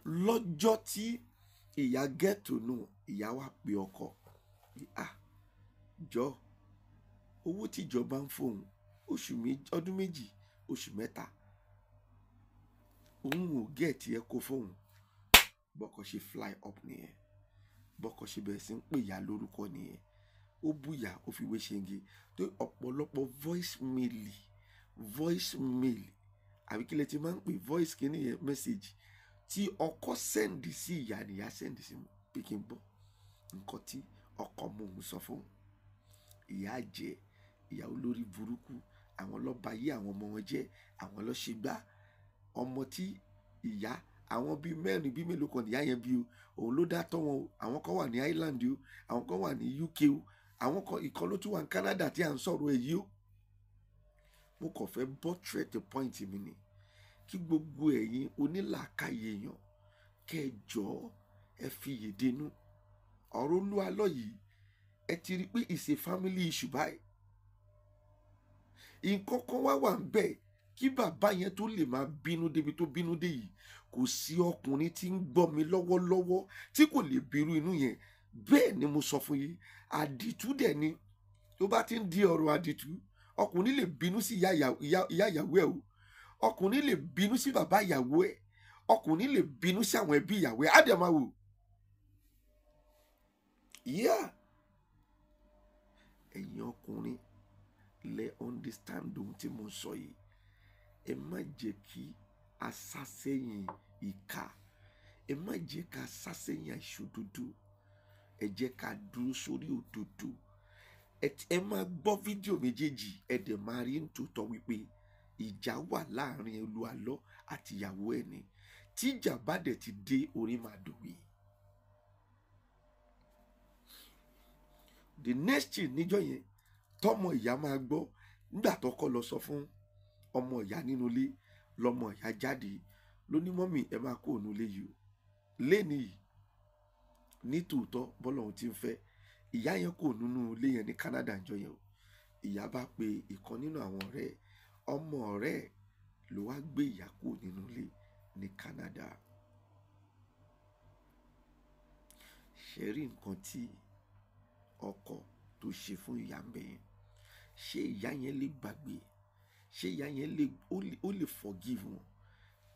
Lọ́jọ́ tí ìyá get to know, ìyá wa pe ọkọ jọ owó tíjọba ń fóun ọdún méjì oṣù mẹ́ta òun ò gẹ̀ẹ́tì ẹ kó fóun. Bọ́kọ ṣe fly up nìyẹn, bọ́kọ ṣe bẹ̀rẹ̀ sí ń pè ìyá lórúkọ nìyẹn. Ó búyà ó fi wé ṣenge tó ọ̀pọ̀lọpọ̀ voice mail àbí kí lẹ ti máa ń pè voice kìíní yẹn message tí ọkọ send sí ìyá nìyá send sí mi pé kí n bọ̀ nǹkan tí ọkọ mò ń sọ fún ìyá jẹ ìyá olórí burúkú, àwọn ló ba yé àwọn ọmọ wọn jẹ́, àwọn ló ṣe gbá ọmọ tí ìyá àwọn bíi mẹ́rin bíi mélòó kan nìyá yẹn bí o, òun ló dá tọ́ wọn o. Àwọn kan wà ní Ireland o, àwọn kan wà ní UK o, àwọn kan ìkan ló tún wà ní Canada tí à ń sọ̀rọ̀ ẹ̀ yìí o. Mo kàn fẹ́ buttress the point mi ni kí gbogbo ẹ̀yin onílàákàyè èèyàn kẹjọ ẹ fi yèdénú ọ̀rọ̀ Olúalọ́ yìí. Ẹ ti rí pé it's a family issue báyìí. Nǹkan kan wà ń bẹ̀ kí bàbá yẹn tó lè máa bínú débi tó bínú dé yìí. Kò sí ọkùnrin tí ń gbọ́ mi lọ́wọ́lọ́wọ́ tí kò lè bírú inú yẹn. Bẹ́ẹ̀ ni mo sọ fún yín, àdìtú dẹ̀ ni. Tó bá ti ń di ọ̀rọ̀ àdìtú, ọkùnrin lè bínú sí ìyá ìyàwó ẹ̀ o, ọkùnrin lè bínú sí bàbá ìyàwó ẹ̀, ọkùnrin lè bínú sí àwọn ẹbí ìyàwó ẹ̀. Á dẹ̀ máa wò. Ẹ̀yin ọkùnrin lè understand ohun tí mo sọ yìí. Ẹ má jẹ́ kí a sá sẹ́yìn ìkà, ẹ má jẹ́ ká sá sẹ́yìn àìṣòdodo, ẹ jẹ́ ká dúró sórí òdodo. Ẹ máa gbọ́ fídíò méjèèjì, ẹ dẹ̀ máa rí nítòótọ́ wípé ìjà wà láàrin Olúalọ́ àti ìyàwó ẹ̀ ni. Tí ìjà bá dẹ̀ ti dé orí máa dòwe. The next thing níjọ́ yẹn tọmọ ìyá máa gbọ́ nígbà tọkọ lọ sọ fún ọmọ ìyá nínú ilé, lọmọ ìyá jáde ló ní mọ́mì ẹ máa kó òun ilé yìí o. Léni yìí ní tòótọ́ bọ́lá òun ti ń fẹ́ ìyá yẹn kò nínú ilé yẹn ní Canada ńjọ́ yẹn o. Ìyá bá pe ìkan nínú àwọn ọ̀rẹ́ ẹ̀, ọmọ ọ̀rẹ́ ẹ̀ ló wá gbé ìyá kó nínú ilé ní Canada. Ṣe rí nǹkan tí ọkọ tó ṣe fún ìyá ń bẹ̀ yẹn, ṣé ìyá yẹn lè gbàgbé, ṣé ìyá yẹn ó lè forgive wọn?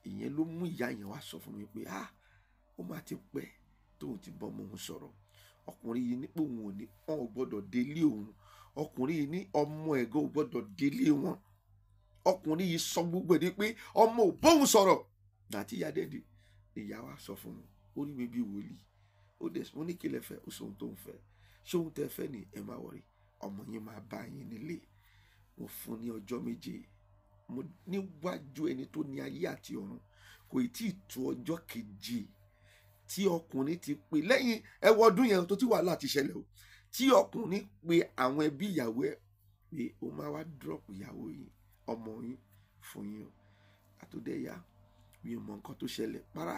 Ìyẹn ló mú ìyá yẹn wá sọ fún mi pé ó máa ti pẹ́ tóun ti bọ́ ọmọ òun sọ̀rọ̀. Ọkùnrin yìí ní pé òun ò ní wọn ò gbọ́dọ̀ délé òun, ọkùnrin yìí ní ọmọ ẹ̀gán ò gbọ́dọ̀ délé wọn. Ọkùnrin yìí sọ gbogbo ẹ̀ ní pé ọmọ ò bóun sọ̀rọ̀. Dàtí ìyá dẹ́dẹ̀ ìyá wa sọ fún mi, ó rí mi bí wòlíì, ó dẹ̀ mo ní kí lẹ fẹ́, ó sọ ohun tó ń fẹ́, ṣé ohun tẹ́ fẹ́ ni ẹ má wọrí, ọmọ yín máa bá yín nílé. Mo fún ní ọjọ́ méje, mo níwájú ẹni tó ní ayé àti ọ̀run, kò tí ì tó ọjọ́ keje tí ọkùnrin ti pè lẹ́yìn ẹwọ ọdún yẹn tó ti wàhálà ti ṣẹlẹ̀ o, tí ọkùnrin pe àwọn ẹbí ìyàwó ẹ̀ pé ó máa wá drop ìyàwó yìí ọmọ yín fún yín o. Àtòdẹ́yà mi ò mọ nǹkan tó ṣẹlẹ̀, para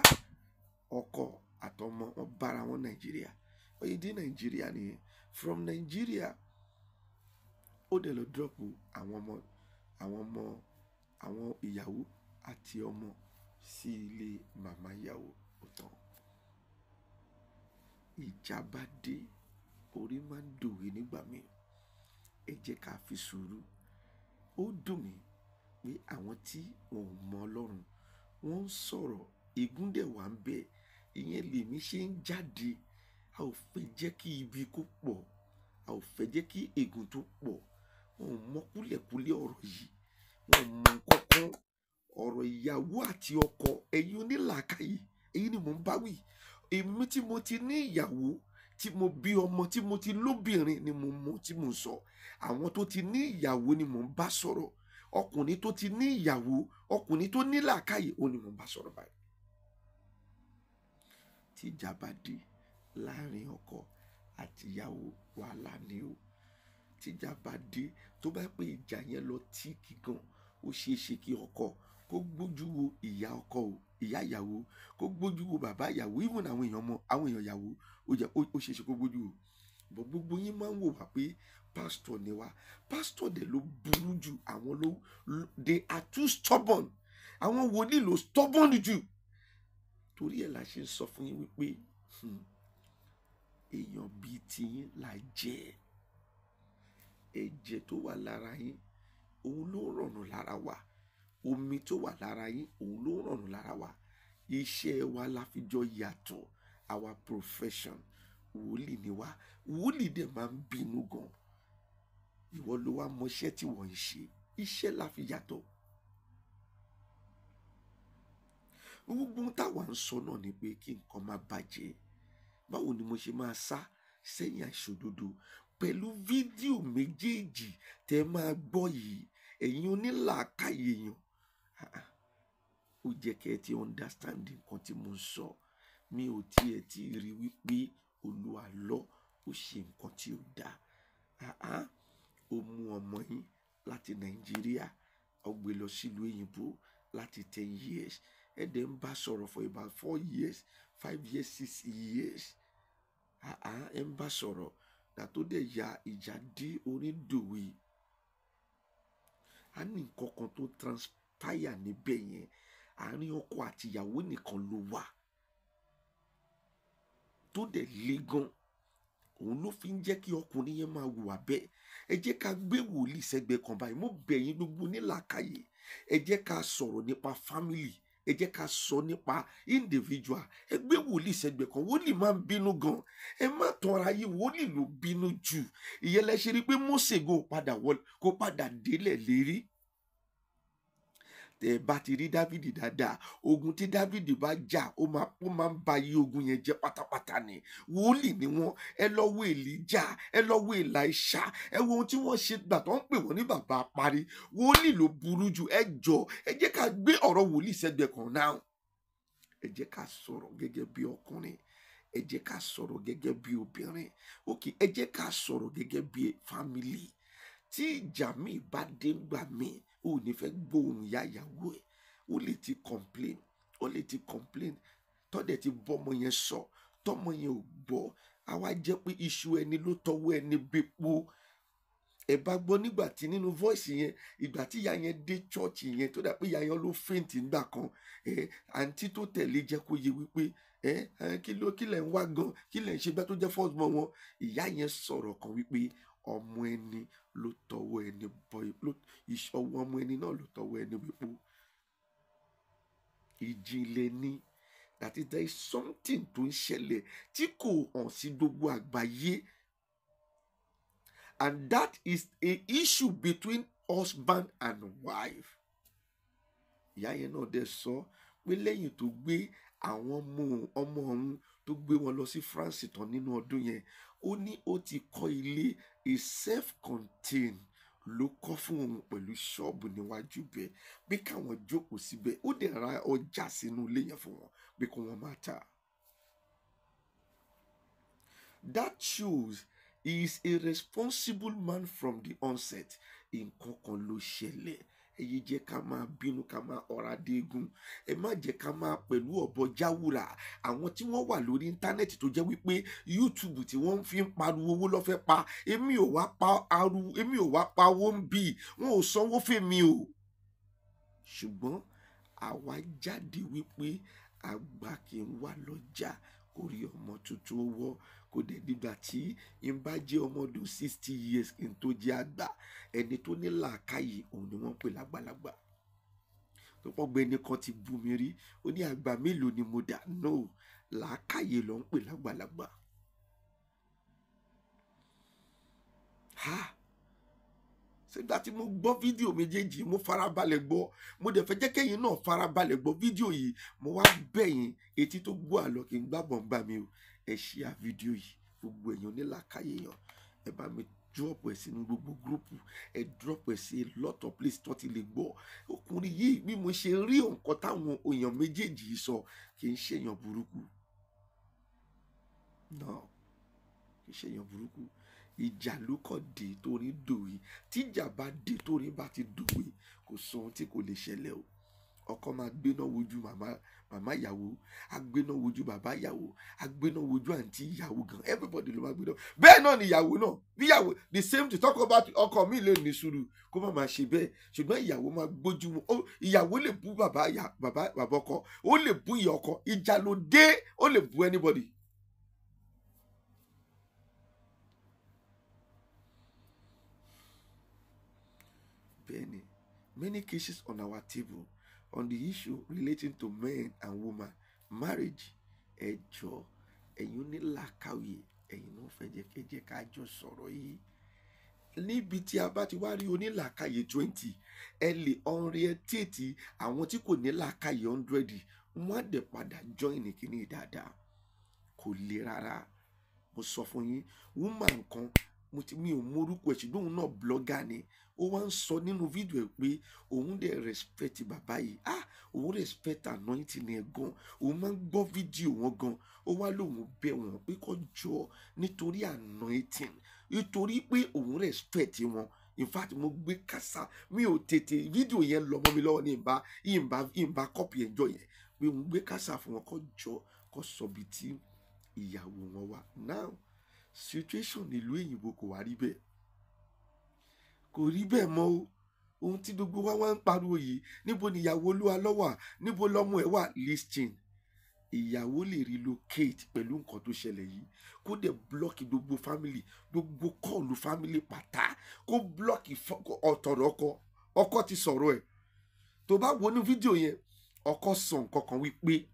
ọkọ àtọmọ wọn bára wọn Nàìjíríà, ó yẹ dé Nàìjíríà nìyẹn. From Nàìjíríà ó dẹ̀ lọ drop àwọn ìyàwó àti ọmọ sí ilé màmá ìyàwó. Ó tán. Ìjà bá dé, orí máa ń dòwe nígbà míì, ẹ jẹ́ ká fi sùúrù. Ó dùn mí pé àwọn tí wọn ò mọ Ọlọ́run wọ́n ń sọ̀rọ̀, ègún dẹ̀ wà ń bẹ, ìyẹn lèmi ṣe ń jáde. A ò fẹ́ jẹ́ kí ibi kó pọ̀, a ò fẹ́ jẹ́ kí ègún tó pọ̀. Wọn ò mọ kúlẹ̀kúlẹ̀ ọ̀rọ̀ yìí, wọn ò mọ kankan. Ọ̀rọ̀ ìyàwó àti ọkọ, ẹ̀yin onílàákàyè, èyí ni mò ń bá wí. Èmi tí mo ti ní ìyàwó, tí mo bí ọmọ, tí mo ti lóbìnrin ni mo mọ tí mo ń sọ. Àwọn tó ti ní ìyàwó ni mò ń bá sọ̀rọ̀. Ọkùnrin tó ti ní ìyàwó, ọkùnrin tó ní làákàyè, ó ní mò ń bá sọ̀rọ̀ báyìí. Tí ìjà bá dé láàrin ọkọ àti ìyàwó, wàhálà ni o. Tí ìjà bá dé, tó bá pé ìjà yẹn lọ tíìkì gan, ó ṣeé ṣe kí ọkọ kó gbójú wo ìyá ọkọ o, ìyá ìyàwó kó gbójú wo bàbá ìyàwó, even àwọn èèyàn ìyàwó ó ṣeé ṣe kó gbójú wo. Bọ̀ gbogbo yín máa ń wò wá pé pásítọ̀ ni wá. Pásítọ̀ dẹ̀ ló burú jù, àwọn they are too stubborn. Àwọn wòlíì ló stubborn jù. Torí ẹ̀ la ṣe ń sọ fún yín wípé èèyàn bíi tiyín la jẹ́. Ẹ̀jẹ̀ tó wà lára yín òun ló rọrùn lára wa, omi tó wà lára yín òun ló rọrùn lára wa. Iṣẹ́ wa la fi jọ yàtọ̀, our profession. Wòlíì ni wá, wòlíì dẹ̀ máa ń bínú gan. Ìwọ ló wá mọṣẹ́ tí wọ́n ń ṣe, iṣẹ́ la fi yàtọ̀. Gbogbo táwa ń sọ náà ni pé kí nǹkan má bàjẹ́. Báwo ni mo ṣe máa sá sẹ́yìn àìṣòdodo pẹ̀lú fídíò méjèèjì tẹ́ máa gbọ́ yìí? Ẹ̀yin onílàákàyè èèyàn, ó jẹ́ kẹ́ ẹ ti understand nǹkan tí mo ń sọ. Mi ò tiẹ̀ tí rí wípé Olúwa lọ ó ṣe nǹkan tí ó dáa. Ó mú ọmọ yín láti Nàìjíríà, ó gbé lọ sílùú òyìnbó láti 10 years. Ẹ dẹ̀ ń bá sọ̀rọ̀ for about 4 years, 5 years, 6 years. Ẹ ń bá sọ̀rọ̀ gbà tó dẹ̀ ya ìjà dé orí dòwe. A ní nǹkan kan tó transpire níbẹ̀ yẹn, àárín ọkọ àti ìyàwó nìkan ló wà tó dẹ̀ le gan. Òun ló fi ń jẹ́ kí ọkùnrin yẹn máa hùwà bẹ́ẹ̀. Ẹ jẹ́ ká gbé wòlíì sẹ́gbẹ̀ẹ́ kan báyìí. Mo bẹ̀ yín gbogbo nílàákàyè, ẹ jẹ́ ká sọ̀rọ̀ nípa family, ẹ jẹ́ ká sọ nípa individual. Ẹ gbé wòlíì sẹ́gbẹ̀ẹ́ kan. Wòlíì máa ń bínú gan. Ẹ má tanra yín, wòlíì ló bínú jù. Ìyẹn lẹ ṣe rí pé Mósè kó padà délẹ̀ lérí. Tẹ́ bá ti rí Dávìdì dáadáa, ogun tí Dávìdì bá jà ó máa ń ba iye ogun yẹn jẹ́ pátápátá ni. Wòlíì ni wọ́n. Ẹ lọ wo Èlíjà, ẹ lọ wo Èlíṣà, ẹ wo ohun tí wọ́n ṣe gbà tó ń pè wọ́n ní bàbá apárí. Wòlíì ló burú jù. Ẹ jọ̀ọ́, ẹ jẹ́ ká gbé ọ̀rọ̀ wòlíì sẹ́gbẹ̀ẹ́ kan náà. Ẹ jẹ́ ká sọ̀rọ̀ gẹ́gẹ́ bí ọkùnrin, ẹ jẹ́ ká sọ̀rọ̀ gẹ́gẹ́ bí obìnrin. Okay, ẹ jẹ́ ká sọ̀rọ̀ gẹ́gẹ́ bí family. Tí ìjà mi bá dé ńgbà míì, ó ní fẹ́ gbóhùn ìyá ìyàwó ẹ̀, ó lè ti complain, tọ́dẹ̀ ti bọ́mọ yẹn sọ, tọ́mọ yẹn ò gbọ́. Àwa jẹ́ pé iṣu ẹni ló tọwọ́ ẹni bẹ́pọ̀. Ẹ bá gbọ́ nígbà tí nínú voice yẹn, ìgbà tí ìyá yẹn dé church yẹn tó dà pé ìyá yẹn ló faint nígbà kan, àǹtí tó tẹ̀lé jẹ́ kó yé wípé kí lẹ̀ ń wá gan, kí lẹ̀ ń ṣe bẹ́ẹ̀ tó jẹ́ first born wọn. Ìyá yẹn sọ̀rọ̀ kan wípé ọmọ ẹni ló tọwọ́ ẹni bọ ìṣọwọ́ ọmọ ẹni náà ló tọwọ́ ẹni wípé ìjìnlẹ̀ ni, that is there is something tó ń ṣẹlẹ̀ tí kò hàn sí gbogbo àgbáyé, and that is a issue between husband and wife. Ìyá yẹn náà dẹ̀ sọ pé lẹ́yìn tó gbé àwọn ọmọ ọ̀hún tó gbé wọn lọ sí France tán nínú ọdún yẹn, ó ní ó ti kọ́ ilé a self-contained ló kọ́ fún òun pẹ̀lú ṣọ́ọ̀bù níwájú bẹ́ẹ̀ bí káwọn jókòó síbẹ̀, ó dẹ̀ ra ọjà sínú ilé yẹn fún wọn bí kò wọ́n máa tà. That shows he is a responsible man from the onset. Nǹkan kan ló ṣẹlẹ̀. Ẹ yé jẹ́ ká máa bínú, ká máa ọ̀rá déégún. Ẹ má jẹ́ ká máa pẹ̀lú ọ̀bọ jáwúrà. Àwọn tí wọ́n wà lórí íńtánẹ́ẹ̀tì tó jẹ́ wípé YouTube tí wọ́n fi ń pariwo owó lọ́fẹ́ pa, èmi ò wá pa owó ń bì, wọn ò sanwó fèmí o. Ṣùgbọ́n àwa jáde wípé àgbà kì í wà lọ́jà kò rí ọmọ tuntun wọ́, kò dẹ̀ dìgbà tí n bá jẹ́ ọmọ ọdún 60 years kí n tó jẹ́ àgbà. Ẹni tó ní làákàyè òun ni wọ́n pè lágbàlagbà. tó pọ̀ gbé ẹnìkan ti bú mi rí, ó ní àgbà mélòó ni mo dà? No, làákàyè ló ń pè lágbàlagbà. Sígbà tí mo gbọ́ fídíò méjèèjì, mo farabalẹ̀ gbọ́, mo dẹ̀ fẹ́ jẹ́ kẹ́yìn náà farabalẹ̀ gbọ́ fídíò yìí. Mo wá bẹ̀yìn etí tó gbọ́ àlọ́ kí n gbàbọ̀ ń bá mi o. Ẹ share fídíò yìí, gbogbo èèyàn onílàákàyè èèyàn, ẹ bá mi drop ẹ̀ sínú gbogbo gúrúùpù, ẹ drop ẹ̀ sí a lot of place tó ti lè gbọ́. Ọkùnrin yìí bí mo ṣe rí nǹkan táwọn èèyàn méjèèjì yìí sọ, kì í ṣe èèyàn burúkú. No, kì í ṣe èèyàn burúkú. Ìjà ló kàn dé torí dòwe. Tíjà bá dé torí bá ti dòwe, kò sọ ohun tí kò lè ṣẹlẹ̀ o. Ọkọ máa gbéná wojú màmá ìyàwó, agbéná wojú bàbá ìyàwó, agbéná wojú àǹtí ìyàwó gan. Everybody ló máa gbéná. Bẹ́ẹ̀ náà ni ìyàwó náà. Bí ìyàwó the same thing, tọ́kọ bá ọkọ mi lè ní sùúrù kó má máa ṣe bẹ́ẹ̀. Ṣùgbọ́n ìyàwó máa gbójú wọn. Ìyàwó lè bú bàbá ọkọ, ó lè bú ìyá ọkọ. Ìjà ló dé, ó lè bú anybody. Benny, many cases on our table on the issue relating to men and women marriage. Ẹ jọ̀ọ́, ẹ̀yin onílàákàyè, ẹ̀yin náà fẹ́ jẹ́ ká jọ sọ̀rọ̀ yìí. Níbi tí a bá ti wá rí onílàákàyè 20, ẹ lè orientate àwọn tí kò ní làákàyè 100, wọ́n á dẹ̀ padà join kìíní dáadáa. Kò le rárá. Mo sọ fún yín, woman kan mi ò mórúkọ ẹ̀, ṣùgbọ́n òun náà blogger ni. Ó wá ń sọ nínú fídíò ẹ̀ pé òun dẹ̀ respect bàbá yìí. Òun respect anointing ẹ̀ gan. Òun máa ń gbọ́ fídíò wọn gan. Ó wá lóun bẹ̀ wọ́n pé kó jọ nítorí anointing, nítorí pé òun respect wọn. In fact, mo gbé kásá, mi ò tètè fídíò yẹn lọ mọ́ mi lọ́wọ́ ní ìbá copy ẹjọ́ yẹn. Pé òun gbé kásá fún wọn kó jọ kó sọ bí tí ìyàwó wọn wà. Now, situation nílùú òyìnbó kò wá rí bẹ́ẹ̀. Kò rí bẹ́ẹ̀ mọ́ o. Ohun tí gbogbo wa wá ń pariwo yìí, níbo ni ìyàwó Olúwa ló wà? Níbo lọ́mọ ẹ̀ wà? Listen, ìyàwó lè relocate pẹ̀lú nǹkan tó ṣẹlẹ̀ yìí. Kó dẹ̀ block gbogbo family, gbogbo kọ́ọ̀lù family pátá. Kó block ọ̀tọ̀rọ̀ ọkọ ti sọ̀rọ̀ ẹ̀. Tó bá wo ní fídíò yẹn, ọkọ sọ nǹkan kan wípé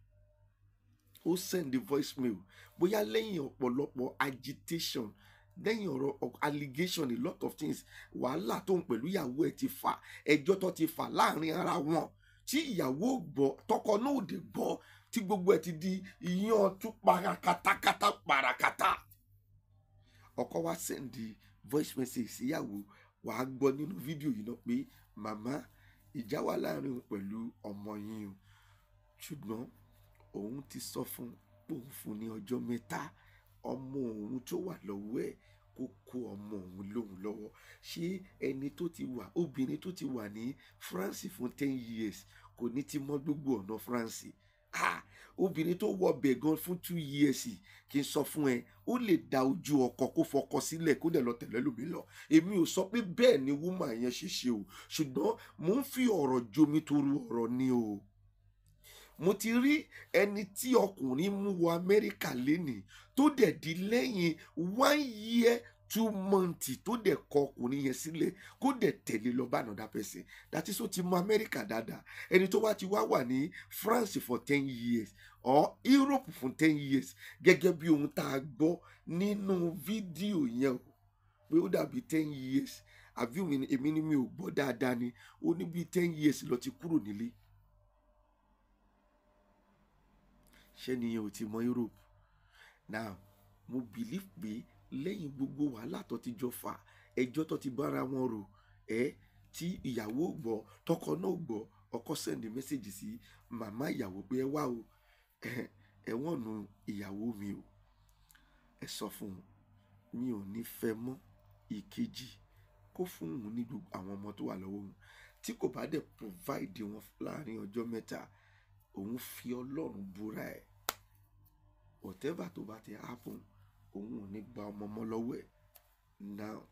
ó send the voicemail bóyá lẹ́yìn ọ̀pọ̀lọpọ̀ agitation, lẹ́yìn ọ̀rọ̀ allegation, a lot of things, wàhálà tó ń pẹ̀lú ìyàwó ẹ̀ ti fà, ẹjọ́ tó ti fà láàrin ara wọn, tí ìyàwó gbọ́, tọkọ náà ò dé gbọ́, tí gbogbo ẹ̀ ti di iyán tún parakata. Ọkọ wa send the voice message síyàwó, wàá gbọ́ nínú fídíò yìí náà pé màmá, ìjà wà láàrin òun pẹ̀lú ọmọ yín o, ṣùgbọ́n òun ti sọ fún òun fún ní ọjọ́ 3, ọmọ òun tó wà lọ́wọ́ ẹ̀ kó kó ọmọ òun lóhun lọ́wọ́. Ṣé ẹni tó ti wà, obìnrin tó ti wà ní France fún 10 years kò ní ti mọ gbogbo ọ̀nà France? Obìnrin tó wọ bẹ̀ gan fún 2 years, kí n sọ fún ẹ, ó lè da ojú ọkọ kó fọkọ sílẹ̀ kó dẹ̀ lọ tẹ̀lé lómi lọ. Èmi ò sọ pé bẹ́ẹ̀ ni woman yẹn ṣe o, ṣùgbọ́n mò ń fi ọ̀rọ̀ jomi toru ọ̀rọ̀ ni o. mo ti rí ẹni tí ọkùnrin mú wọ Amẹ́ríkà lénìí tó dẹ̀ di lẹ́yìn 1 year 2 months tó dẹ̀ kọ ọkùnrin yẹn sílẹ̀ kó dẹ̀ tẹ̀lé lọ bá another person. That is ó ti mọ Amẹ́ríkà dáadáa. Ẹni tó wá ti wà ní France for 10 years or Europe for 10 years gẹ́gẹ́ bí ohun tá a gbọ́ nínú fídíò yẹn o pé ó dàbí 10 years àbí èmi ni mi ò gbọ́ dáadáa ni ó ní bí 10 years lọ ti kúrò nílé. Ṣé nìyẹn ò ti mọ Europe? Now mo believe pé lẹ́yìn gbogbo wàhálà tó ti jọ fà ẹjọ́ tó ti bára wọn rò tí ìyàwó gbọ́ tọkọ náà gbọ́ ọkọ send message sí màmá ìyàwó pé ẹ wá o ẹ̀wọ̀n nu ìyàwó mi o ẹ sọ fún un mi ò ní fẹ́ mọ́ ìkejì kó fún òun ní gbogbo àwọn ọmọ tó wà lọ́wọ́ òun tí kò bá dẹ̀ provide wọn láàrin ọjọ́ mẹ́ta òun fi Ọlọ́run búra ẹ̀ whatever tó bá ti happen òun ò ní gba ọmọ mọ́ lọ́wọ́ ẹ̀. Now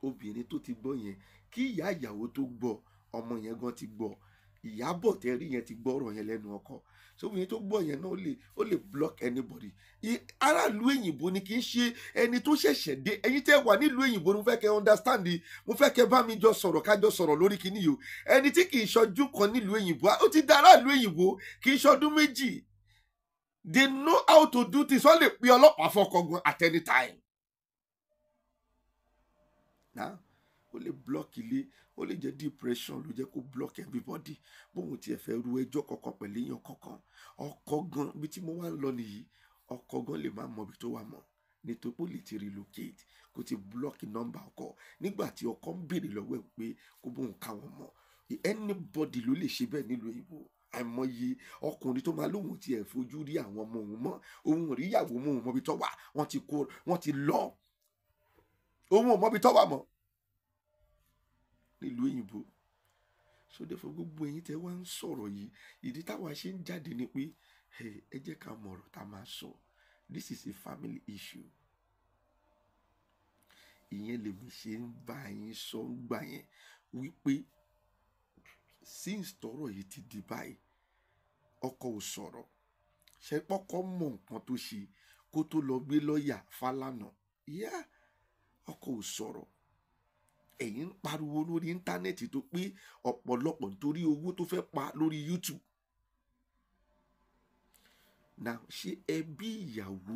obìnrin tó ti gbọ́ yẹn kí ìyá ìyàwó tó gbọ́ ọmọ yẹn gan ti gbọ́ Ìyábọ̀ tẹ́rí yẹn ti gbọ́ ọ̀rọ̀ yẹn lẹ́nu ọkọ so obìnrin tó gbọ́ yẹn náà ó lè block anybody. Aráàlú òyìnbó ni kì í ṣe ẹni tó ṣẹ̀ṣẹ̀ dé. Ẹ̀yin tẹ́ wà nílùú òyìnbó mo fẹ́ kẹ́ understand mo fẹ́ kẹ́ bá mi jọ sọ̀rọ̀ kájọ sọ̀rọ̀ lórí kíní yìí o. Ẹni tí kì í ṣọdún kan nílùú òyìnbó ó ti dá aráàlú òyìnbó kì í ṣọdún méjì. They know how to do this. Wọ́n lè pe ọlọ́pàá fọkọ̀gbọ́n at any time. Now ó lè block ilé ó lè jẹ́ depression ló jẹ́ kó block everybody bóun tiẹ̀ fẹ́ ru ẹjọ́ kankan pẹ̀lú èèyàn kankan. Ọkọ gan bí tí mo wá ń lọ nìyí ọkọ gan lè má mọ ibi tó wà mọ́ nítorí pé ó lè ti relocate kó ti block nọ́mbà ọkọ nígbà tí ọkọ ń béèrè lọ́wọ́ ẹ̀ pé kó bóun ká wọn mọ́. Anybody ló lè ṣe bẹ́ẹ̀ nílùú òyìnbó. Àìmọye ọkùnrin tó máa lóhùn tí ẹ fojú rí àwọn ọmọ òun mọ́ òun ò rí ìyàwó mọ́ òun mọ́bi tó wà wọ́n ti lọ òun ò mọ́bi tó wà mọ́ nílùú òyìnbó. Sódè fún gbogbo ẹ̀yin tẹ́ wá ń sọ̀rọ̀ yìí ìdí táwa ṣe ń jáde ni pé ẹ jẹ́ ká mọ ọ̀rọ̀ tá a máa sọ. This is a family issue. Ìyẹn lèmi ṣe ń bá yín sọ ń gbà yẹn wípé since tọrọ yìí ti di báyìí ọkọ ò sọ̀rọ̀ ṣe pọ́kọ́ mọ nǹkan tó ṣe kó tó lọ gbé lọ́ọ̀yà Fálànà ọkọ ò sọ̀rọ̀. Ẹ̀yin ń pariwo lórí íńtánẹ́ẹ̀tì tó pé ọ̀pọ̀lọpọ̀ nítorí owó tó fẹ́ pa lórí YouTube. Now ṣé ẹbí ìyàwó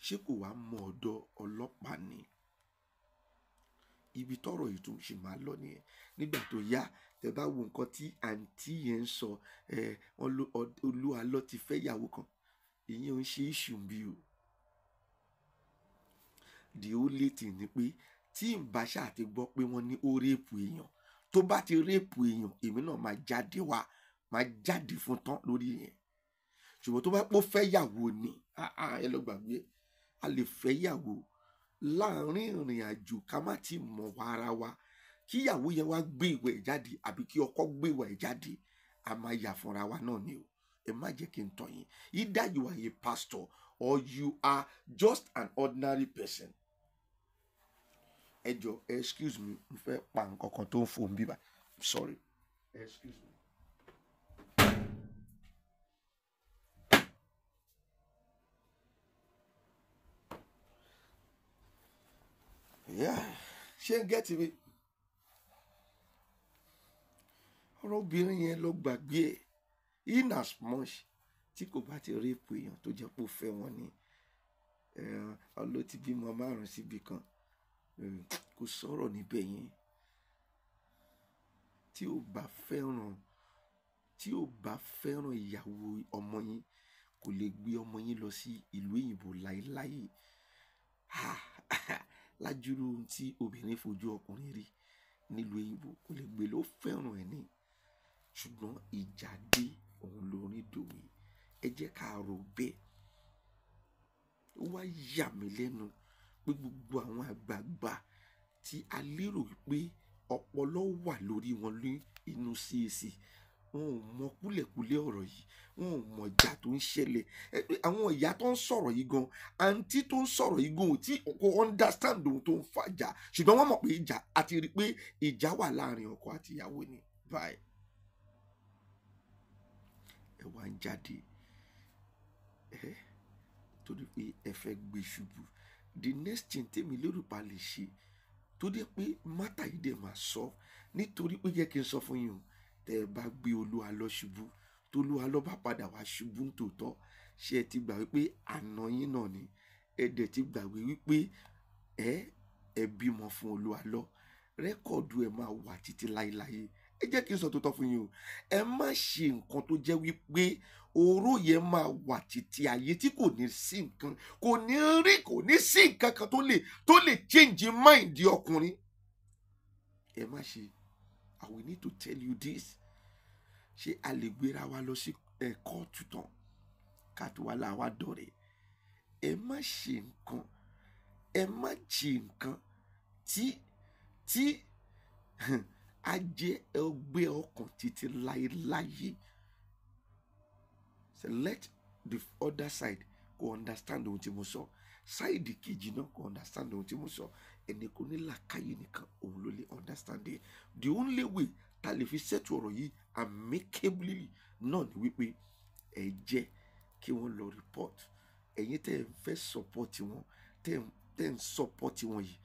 ṣé kò wá mọ ọ̀dọ̀ ọlọ́pàá ni? Ibi tọ́rọ̀ yìí tún ṣe máa lọ nìyẹn nígbà tó yá tẹ́ bá wo nǹkan tí àǹtí yẹn ń sọ Olúalọ́ ti fẹ́ ìyàwó kan ìyẹn ò ń ṣe issue bí o. The only thing ni pé tí ìbáṣà ti gbọ́ pé wọ́n ní ó réèpù èèyàn tó bá ti réèpù èèyàn èmi náà máa jáde fún tán lórí yẹn. Ṣùgbọ́n tó bá pọ̀ fẹ́ yàwó ni ẹ lọ gbàgbé a lè fẹ́ yàwó láàrin ìrìn àjò ká má ti mọ̀ wá ara wa kí ìyàwó yẹn wá gbé ìwẹ̀ ẹ̀ jáde àbí kí ọkọ gbé ìwẹ̀ ẹ̀ jáde a máa yà fúnra wa náà ni o. Ẹ má jẹ́ kí n tàn yín. Either you are a pastor or you are just an ordinary person. Ẹ jọ̀ọ́ excuse me mo fẹ́ pa nǹkan kan tó ń fò ń bíbá sorry excuse me. Ṣé ń gẹ́tì mi? Ọ̀rọ̀ obìnrin yẹn lọ gbàgbé ẹ̀ in as much tí kò bá ti réèpù èèyàn tó jẹ́ pé ó fẹ́ wọn ni ọlọ́ ti bímọ 5 síbi kan kò sọ̀rọ̀ níbẹ̀ yẹn. Tí ò bá fẹ́ràn ìyàwó ọmọ yín kò lè gbé ọmọ yín lọ sí ìlú òyìnbó láéláé. Lájúrú ohun tí obìnrin fojú ọkùnrin rí nílùú òyìnbó kò lè gbé ló fẹ́ràn ẹ̀ ní. Ṣùgbọ́n ìjà dé òun lórí dòwe. Ẹ jẹ́ ká rò bẹ́ẹ̀. Ó wá yà mí lẹ́nu pé gbogbo àwọn àgbààgbà tí a lérò pé ọpọlọ wà lórí wọn ní inú CAC wọn ò mọ kúlẹ̀kúlẹ̀ ọ̀rọ̀ yìí wọn ò mọ ìjà tó ń ṣẹlẹ̀. Àwọn ìyá tó ń sọ̀rọ̀ yìí gan àǹtí tó ń sọ̀rọ̀ yìí gan tí kò understand ohun tó ń fàjà ṣùgbọ́n wọ́n mọ̀ pé ìjà àti rí pé ìjà wà láàrin ọkọ àti ìyàwó ni báyìí. ẹ wá ń jáde torí pé ẹ fẹ́ gbé ṣubú. The next thing tèmi lérò pa lè ṣe tó dé pé mátà yìí dẹ̀ máa sọ, nítorí pé jẹ́ kí n sọ fún yín o, tẹ́ ẹ bá gbé Olúalọ́ ṣubú tolúalọ́ bá padà wá ṣubú nítòótọ́, ṣé ẹ ti gbà wípé àná yín náà ni, ẹ dẹ̀ ti gbàgbé wípé ẹ bímọ fún Olúalọ́, rẹ́kọ̀dù ẹ máa wà títí láéláé. Ẹ jẹ́ kí n sọ tòótọ́ fún yín o, ẹ má ṣe nǹkan tó jẹ́ wípé oró yẹn máa wà títí ayé tí kò ní sí nǹkan, kò ní sí nǹkan kan tó lè change mind ọkùnrin. Ẹ má ṣe. I will need to tell you this. Ṣé a lè gbéra wa lọ sí kóòtù tán ká tó wá láwa dọ̀rẹ́? Ẹ má ṣe nǹkan, ẹ má ṣe nǹkan tí a jẹ́ ẹgbẹ́ ọkàn títí láéláé. So let the other side go understand ohun tí mo sọ, side kejì náà go understand ohun tí mo sọ. Ẹni kò ní làákàyè nìkan òun ló lè understand it. The only way ta lè fi ṣètò ọ̀rọ̀ yìí amicably náà ni wípé ẹ jẹ́ kí wọ́n lọ report. Ẹ̀yin tẹ́ ẹ fẹ́ support wọn, tẹ́ ẹ ń support wọn yìí,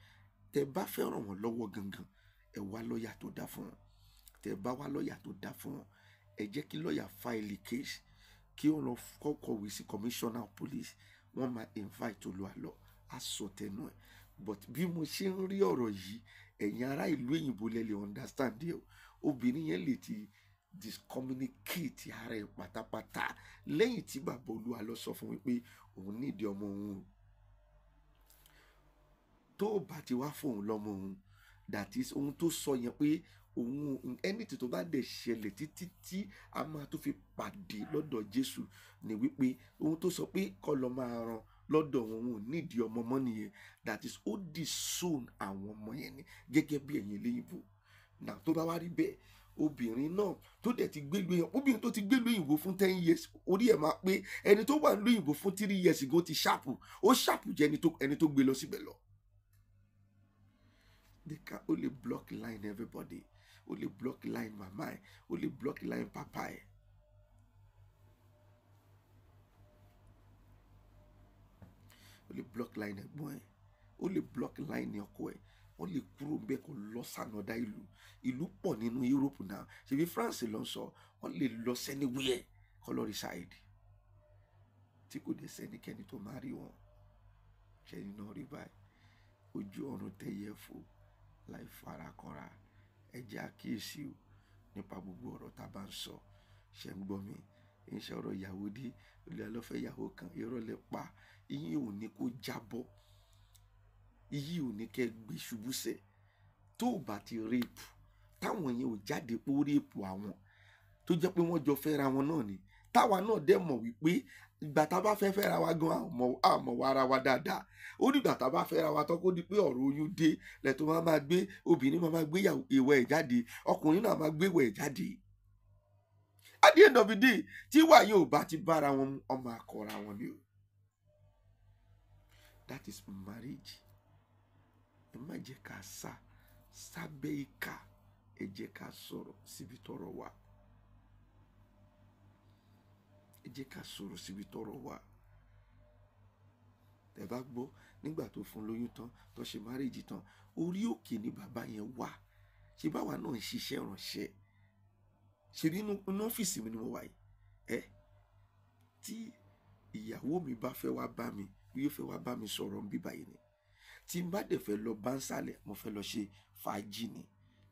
tẹ́ ẹ bá fẹ́ ràn wọ́n lọ́wọ́ gangan, ẹ wá lọ́ọ̀yà tó dá fún wọn. Tẹ́ ẹ bá wá lọ́ọ̀yà tó dá fún wọn, ẹ jẹ́ kí lọ́ọ̀yà file case, kí wọ́n lọ kọ̀wé sí commissioner of police, wọ́n máa invite Olúalọ́ á sọ tẹnu ẹ̀. But bí mo ṣe ń rí ọ̀rọ̀ yìí, ẹ̀yin ará ìlú òyìnbó lẹ lè understand ẹ̀. Obìnrin yẹn lè ti discommunicate ara ẹ̀ pátápátá lẹ́yìn tí bàbá Olúalọ́ sọ fún wípé òun nídìí ọmọ òun. Tó o bá ti wá fóun lọ́mọ òun, that is ohun tó sọ yẹn pé òun anything tó bá dẹ̀ ṣẹlẹ̀ títí tí a máa tó fi pàdé lọ́dọ̀ Jésù ni wípé ohun tó sọ pé kọ́ lọ máa ran lọ́dọ̀ wọn ò nídìí ọmọ mọ́ nìyẹn. That is ó disown àwọn ọmọ yẹn ni gẹ́gẹ́ bí ẹ̀yin léyìnbó. Now tó bá wá rí bẹ́ẹ̀, obìnrin náà tó dẹ̀ ti gbé lóyìnbó, obìnrin tó ti gbé lóyìnbó fún 10 years, orí ẹ̀ máa pé ẹni tó wà lóyìnbó fún 3 years ago ti ṣàpù, ó ṣàpù jẹ́ ẹni tó gbé lọ síbẹ̀ lọ. They can only block line everybody, only block line mama ẹ̀, only block line papa ẹ̀. Only block line ẹ̀gbọ́n ẹ̀, only block line ọkọ ẹ̀. Wọ́n lè kúrò bẹ́ẹ̀ kó lọ sànọ́dá ìlú pọ̀ nínú Europe náà, ṣebí France ló ń sọ, wọ́n lè lọ anywhere kó lọ reside tí kò dé sẹ́nikẹ́ni tó máa rí wọn. Ṣẹ́ni náà rí báyìí, ojú ọ̀run tẹ́yẹ fò láì farakọra. Ẹ jẹ́ àkíyèsí o nípa gbogbo ọ̀rọ̀ tá a bá ń sọ. Ṣé ń gbọ́ mi? ń ṣe ọ̀rọ̀ ìyàwó dé, Olúalọ́ fẹ́ ìyàwó kan, irọ́ lẹ pa. Iyín ò ní kó jábọ́, iyín ò ní kẹ́ gbé ṣubú sẹ̀. Tó o bá ti rape, táwọn yẹn ò jáde pé ó rape àwọn, tó jẹ́ pé wọ́n jọ fẹ́ra wọn náà ni, táwa náà dẹ̀ mọ̀ wípé ìgbà tá a bá fẹ́ fẹ́ra wa gan àmọ́ wa ara wa dáadáa. Ó dìgbà tá a bá fẹ́ra wa tán kó di pé ọ̀rọ̀ oyún dé lẹ́tọ́ máa gbé, obìnrin máa gbé ìwẹ̀ ẹ̀ jáde, ọkùnrin náà máa gbé ìwẹ̀ ẹ̀ jáde. At the end of the day, tí wà yóò bá ti bára wọn ọmọ akọra wọn ni o. That is marriage. Ẹ má jẹ́ ká sábẹ́ ìka, ẹ jẹ́ ká sọ̀rọ̀ síbi tọ́rọ̀ wà. Ẹ jẹ́ ká sọ̀rọ̀ síbi tọ́rọ̀ wà. Tẹ́ bá gbọ́ nígbà tó fún lóyún tán, tó ṣe marriage tán, orí òkè ni bàbá yẹn wà. Ṣé báwa náà ń ṣiṣẹ́ ìránṣẹ́? Ṣé nínú ọ́fíìsì mi ni mo wà yìí? Tí ìyàwó mi bá fẹ́ wá bá mi, yóò fẹ́ wá bá mi sọ̀rọ̀ ń bí báyìí ni. Tí n bá dẹ̀ fẹ́ lọ bá ń sálẹ̀, mo fẹ́ lọ ṣe fàájì ni.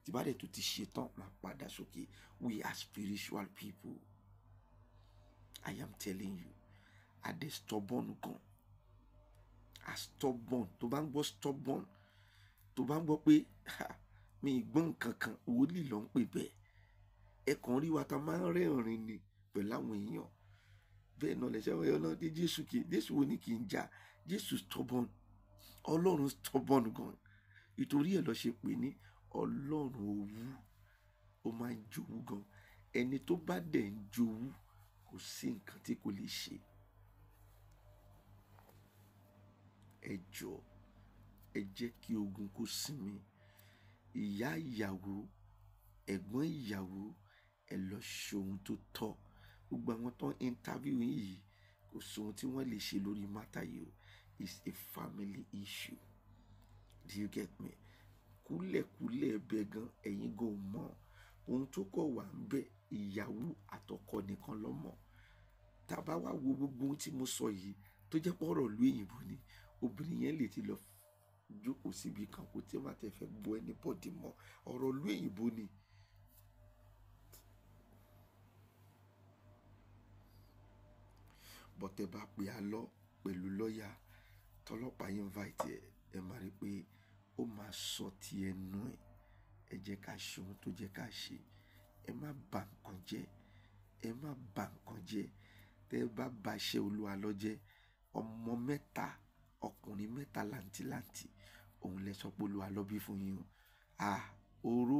Tí bá dẹ̀ tó ti ṣe tán, máa padà sókè. We are spiritual people. I am telling you. Adé stubborn gan. A stubborn. Tó bá ń gbọ́ stubborn, tó bá ń gbọ́ pé mi gbọ́n kankan, wòlíì ló ń pè bẹ́ẹ̀. Ẹ kàn rí wa ta máa ń rẹ́rìn ni pẹ̀lú àwọn èèyàn. Bẹ́ẹ̀ náà lẹ́sẹ̀ wọ́n yọ náà dé Jésù wo ni kì í jà? Jésù stubborn. Ọlọ́run stubborn gan. Ìtorí ẹ̀ lọ ṣe pè ní Ọlọ́run owú. Ó máa ń jowú gan. Ẹni tó bá dẹ̀ ń jowú, kò sí nǹkan tí kò lè ṣe. Ẹ jọ̀ọ́, ẹ jẹ́ kí ogun kó sinmi. Ìyá ìyàwó, ẹ̀gbọ́n ìyàwó, ẹ lọ ṣe ohun tó tọ́. gbogbo àwọn tó ń interview yìí kò sóhun tí wọ́n lè ṣe lórí mátà yìí o. It's a family issue. Do you get me? Kúlẹ̀kúlẹ̀ ẹ̀bẹ̀ gan ẹ̀yin gan mọ̀ ohun tó kọ̀ wá ń bẹ ìyàwó àtọkọ nìkan ló mọ̀. Tá bá wá wo gbogbo ohun tí mo sọ yìí tó jẹ́ pé ọ̀rọ̀ ìlú òyìnbó ni, obìnrin yẹn lè ti lọ jókòó síbi kan kó tí wọ́n ti fẹ́ bọ́ anybody mọ́. Ọ̀rọ̀ ìlú òyìnbó ni. Bọ́tẹ́ bá pe Alọ́ pẹ̀lú lọ́ọ̀yà tọlọ́pàá invite ẹ máa rí pé ó máa sọ ti ẹnu ẹ̀. Ẹ jẹ́ ká ṣe ohun tó jẹ́ ká ṣe. Ẹ má bà nǹkan jẹ́. Ẹ má bà nǹkan jẹ́. Tẹ́ ẹ bá ba iṣẹ́ Olúalọ́ jẹ́, ọmọ mẹ́ta ọkùnrin mẹ́ta làǹtìlanti òun lẹ sọ pé Olúalọ́ bí fún yín o. Oró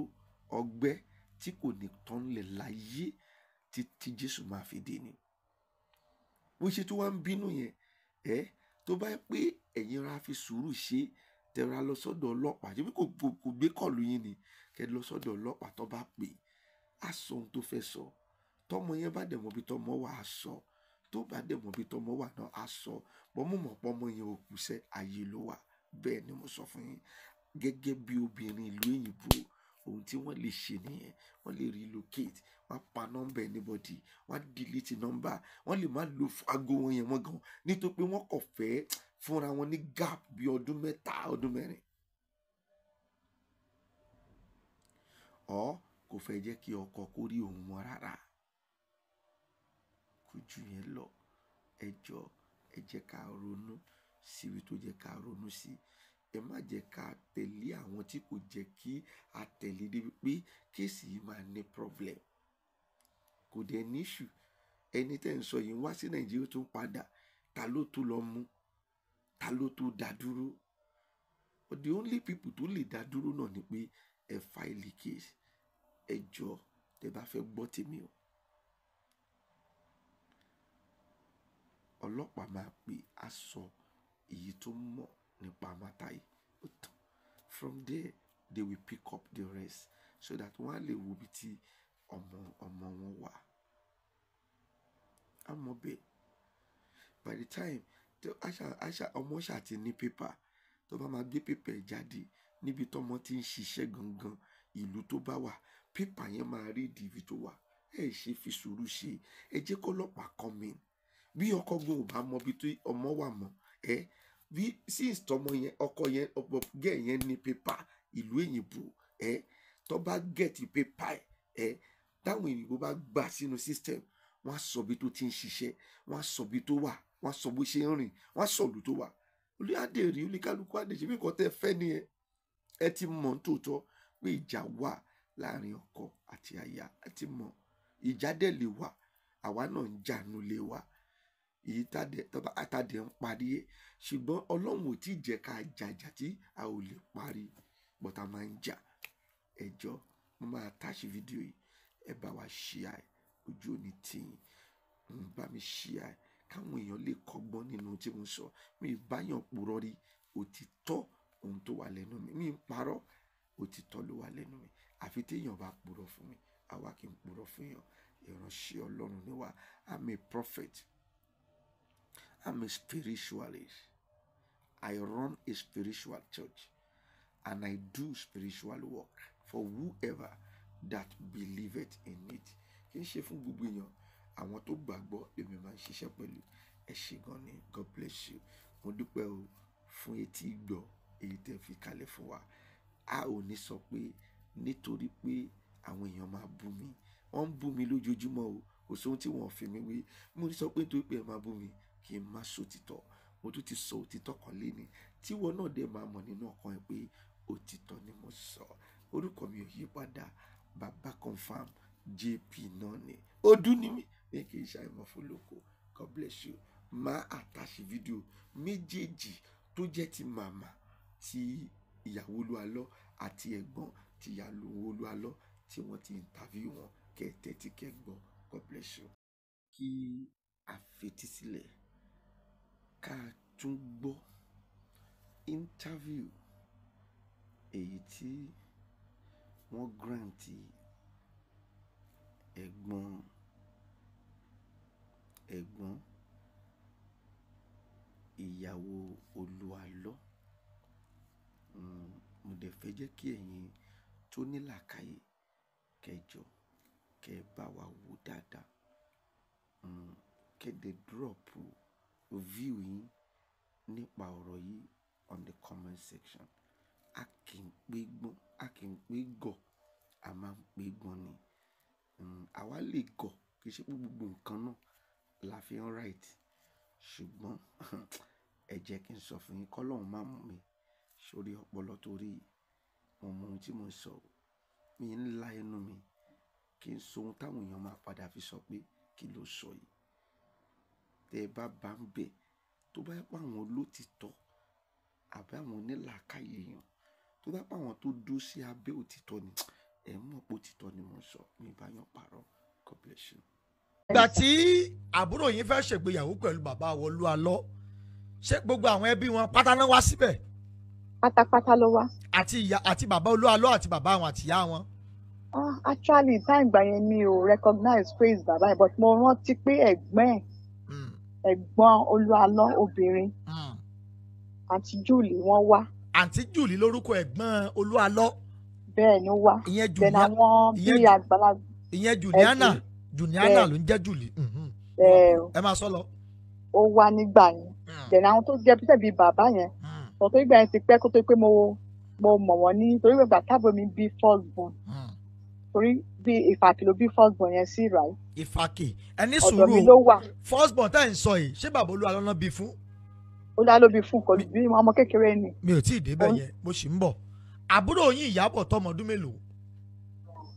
ọgbẹ́ tí kò ní tán lẹ̀ láyé tí Jésù máa fi dé ni. Bó ṣe tó wá ń bínú yẹn tó bá pé ẹ̀yin ra fi sùúrù ṣe tẹra lọ sọ́dọ̀ ọlọ́pàá ṣebí kò gbé kọlù yín ni kẹ́ lọ sọ́dọ̀ ọlọ́pàá tó bá pè á sọ ohun tó fẹ́ sọ. Tọmọ yẹn bá dẹ̀ mọ̀ bí tọmọ wà á sọ. Tó bá dẹ̀ mọ̀ bí tọmọ wà náà á sọ. Bọ́ mú mọ̀ pọ́mọ yẹn ò kú sẹ́ ayé ló wà. Bẹ́ẹ̀ ni mo sọ fún yín. Gẹ́gẹ́ bí obìnrin ìlú òyìnbó ohun tí wọ́n lè ṣe nìyẹn. Wọ́n lè relocate, wọ́n pa nọ́mbà anybody, wọ́n delete nọ́mbà, wọ́n lè má lo aago wọn yẹn mọ́ gan nítorí pé wọ́n kò fẹ́ fúnra wọn ní gap bí ọdún 3 ọdún 4. Kò fẹ́ jẹ́ kí ọkọ kó rí òun mọ́ rárá. Kò jù yẹn lọ. Ẹ jọ̀ọ́ ẹ jẹ́ ká ronú síbi tó jẹ́ ká ronú sí. Ẹ má jẹ́ ká tẹ̀lé àwọn tí kò jẹ́ kí a tẹ̀lé débi pé kéèsì yìí máa ní problem. Kò dẹ̀ ní issue. Ẹni tẹ́ ń sọ yìí wá sí Nàìjíríà tó ń padà. Ta ló tó lọ mú? Ta ló tó dá dúró? But the only people tó lè dá dúró náà ni pé ẹ file case. Ẹ jọ̀ọ́ tẹ́ bá fẹ́ gbọ́ tèmi o. Ọlọ́pàá máa pè á sọ èyí tó mọ̀ nípa mátà yìí. From there they will pick up the rest so that wọ́n á lè wo bí tí ọmọ wọn wà. Àmọ́ bẹ́ẹ̀ by the time ọmọ ṣáà ti ní pépà tó bá máa gbé pépà ẹ̀ jáde níbi tọ́mọ ti ń ṣiṣẹ́ gangan ìlú tó bá wà pépà yẹn máa rí ìdìbì tó wà. Ẹ ṣe fi sùúrù ṣe. Ẹ jẹ́ kó ọlọ́pàá come in. Bí ọkọ gan ò bá mọ bí tó ọmọ wà mọ́ bí since tọmọ yẹn ọkọ yẹn gẹ̀ yẹn ní pépà ìlú òyìnbó tó bá gẹ̀tì pépà táwọn òyìnbó bá gbà sínú system wọ́n á sọ bí tó ti ń ṣiṣẹ́, wọ́n á sọ bí tó wà, wọ́n á sọ bó ṣe ń rìn, wọ́n á sọ ìlú tó wà. Olúwadé rí oníkálukú àdèjì bí nǹkan tẹ́ fẹ́ nìyẹn. Ẹ ti mọ̀ nítòótọ́ pé ìjà wà láàrin ọkọ àti aya. Ẹ ti mọ̀ ìjà dẹ̀ lè wà. Àwa náà ń jà nínú ilé wa. Èyí tàdé ń parí ṣùgbọ́n Ọlọ́run ò tí ì jẹ́ ká jàjà tí a ò lè parí but a máa ń jà. Ẹ jọ̀ọ́ mo máa attach fídíò yìí. Ẹ bá wa share ojú òní tìyìn. Bá mi share káwọn èèyàn lè kọ́gbọ́n nínú tí mo sọ. Mi ì báyàn purọ́ rí. Òtítọ́ ohun tó wà lẹ́nu mi. Mi ì parọ́. Òtítọ́ ló wà lẹ́nu mi. Àfi tí èèyàn bá purọ́ fún mi. Àwa kì í purọ́ fún èèyàn. Ìránṣẹ́ Ọlọ́run ni wá. I'm a prophet. I'm a spiritualist. I run a spiritual church and I do spiritual work for whoever that believeth in it. Kì í ṣe fún gbogbo èèyàn. Àwọn tó gbàgbọ́ èmi máa ń ṣiṣẹ́ pẹ̀lú. Ẹ ṣé gan ni. God bless you. Mo dúpẹ́ o fún etí ìgbọ́ èyí tẹ́ fi kalẹ̀ fún wa. A ò ní sọ pé nítorí pé àwọn èèyàn máa bú mi. Wọ́n ń bú mi lójoojúmọ́ o. Kò sóhun tí wọ́n fi mí wé. Mo ní sọ pé nítorí pé ẹ máa bú mi kí n má sọ òtítọ́. Mo tún ti sọ òtítọ́ kan léni tí wọ́n náà dẹ̀ máa mọ̀ nínú ọkàn ẹ pé òtítọ́ ni mo sọ. Orúkọ mi ò yí padà. Baba confirm JP náà ni. Ọdún ni mí. Ní kì í ṣe àìmọ̀ fún lóko. God bless you. Máa attach fídíò méjèèjì tó jẹ́ ti màmá ti ìyàwó Olúalọ́ àti ẹ̀gbọ́n ti ìyàwó Olúalọ́ tí wọ́n ti interview wọn kẹ́tẹ́tí kẹ́gbọ́n. God bless you. Kí a fetí sílẹ̀ ká tún gbọ́ interview èyí tí wọ́n grant ẹ̀gbọ́n ẹ̀gbọ́n ìyàwó Olúalọ́. Mo dẹ̀ fẹ́ jẹ́ kí ẹ̀yin tó ní làákàyè kẹjọ kẹ bá wa wò dáadáa. Kẹ́dẹ̀ drop view yín nípa ọ̀rọ̀ yìí on the comment section. A kì í pé gbọ́n, a kì í pé gọ̀, a máa ń pé gbọ́n ni. Àwa lè gọ̀, kì í ṣe pé gbogbo nǹkan náà la fi ń right. Ṣùgbọ́n ẹ jẹ́ kí n sọ fún yín k'Ọlọ́run má mú mi sórí ọpọlọ torí mo mọ ohun tí mo sọ. Mi ń la ẹnu mi kí n sọ ohun táwọn èèyàn máa padà fi sọ pé kí ló sọ yìí. Tẹ́ ẹ bá ń bẹ̀ tó bá yẹ pé àwọn olótìtọ́ àbí àwọn onílàákàyè èèyàn tó bá pé àwọn tó dó sí abẹ́ òtítọ́ ni ẹ mọ̀ pé òtítọ́ ni mo sọ, mi bá yàn parọ́. God bless you. Ìgbà tí àbúrò yín fẹ́ ṣègbéyàwó pẹ̀lú bàbá Olúalọ́, ṣé gbogbo àwọn ẹbí wọn pátá náà wá síbẹ̀? Pátápátá ló wá. Àti bàbá Olúalọ́ àti bàbá wọn àti ìyá wọn. Actually time gbà yẹn mi ò recognize face bàbá yẹn, but mo rántí pé ẹ̀gbọ́n Olúalọ́ obìnrin àǹtí Julie wọ́n wá. Àǹtí Julie lórúkọ ẹ̀gbọ́n Olúalọ́. Bẹ́ẹ̀ ni ó wá. Ìyẹn Juliana. Àwọn bí àgbàlagbà. Ìyẹn Juliana ló ń jẹ́ Julie. Ẹ máa sọ lọ. Ó wá nígbà yẹn. Then àwọn tó jẹ́ pípẹ́ bíi bàbá yẹn. Ọ̀tọ̀ ìgbà yẹn ti pẹ́ kó tó pé mo mọ̀ wọ́n ní torí pé bàtàbọ̀ mi bí first born. Torí bí Ìfàkì ló bí first born yẹn sí right. Ìfàkì ẹni ọ̀dọ̀ mi ló wà. first born tẹ́ ẹ̀ ń sọ yìí ṣé bàbá Olúalọ́ náà bí fún? Olúalọ́ bí fún kò bí ọmọ kékeré ni. Mi ò tí ì débẹ̀ yẹn mo sì ń bọ̀. Àbúrò yín Ìyábọ̀ tọ́mọ ọdún mélòó?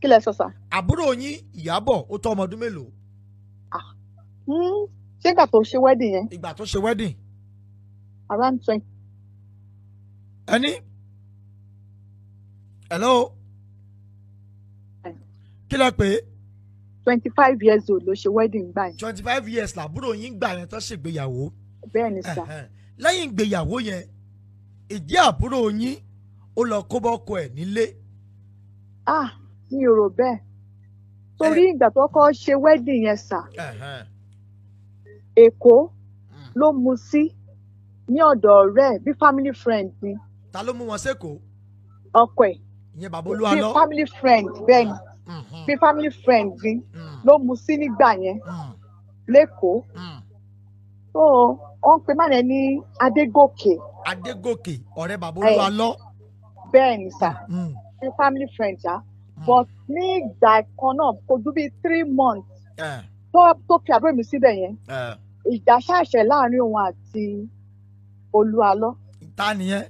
Kí lẹ sọ sà? Àbúrò yín Ìyábọ̀ ó tọ́mọ ọdún mélòó? Ṣé ìgbà tó ṣe wedding yẹn? Ìgbà tó ṣe wedding. Around 20. Ẹni? Hello? Kí lẹ pé? 25 years old ló ṣe wedding gbà yẹn. 25 years làbúrò yín gbà yẹn tó ṣègbéyàwó. Bẹ́ẹ̀ ni sà. Lẹ́yìn ìgbéyàwó yẹn ìdí àbúrò yín ó lọ kó bọ́kọ ẹ̀ nílé. Mi ò rò bẹ́ẹ̀ torí ìgbà tó kọ́ ṣe wedding yẹn sà. Èkó ló mú sí ní ọ̀dọ̀ ọ̀rẹ́ bí family friend ni. Ta ló mú wọn sẹ́kọ̀ọ́? Ọkọ ẹ̀. Ìyẹn bàbá Olúalọ́. Bí family friend bẹ́ẹ̀ ni. Bí family friend ni ló mú sí nígbà yẹn lẹ́kọ̀ọ́. So wọ́n pe máa ní Adégòkè. Adégòkè ọ̀rẹ́ bàbá Olúalọ́. Bẹ́ẹ̀ ni sà. Bí family friend ṣá. But ní ìgbà kan náà kò ju bí 3 months tó fi àbúrò mi síbẹ̀ yẹn ìjà ṣàṣẹ láàrin òun àti Olúalọ́. Ta nìyẹn?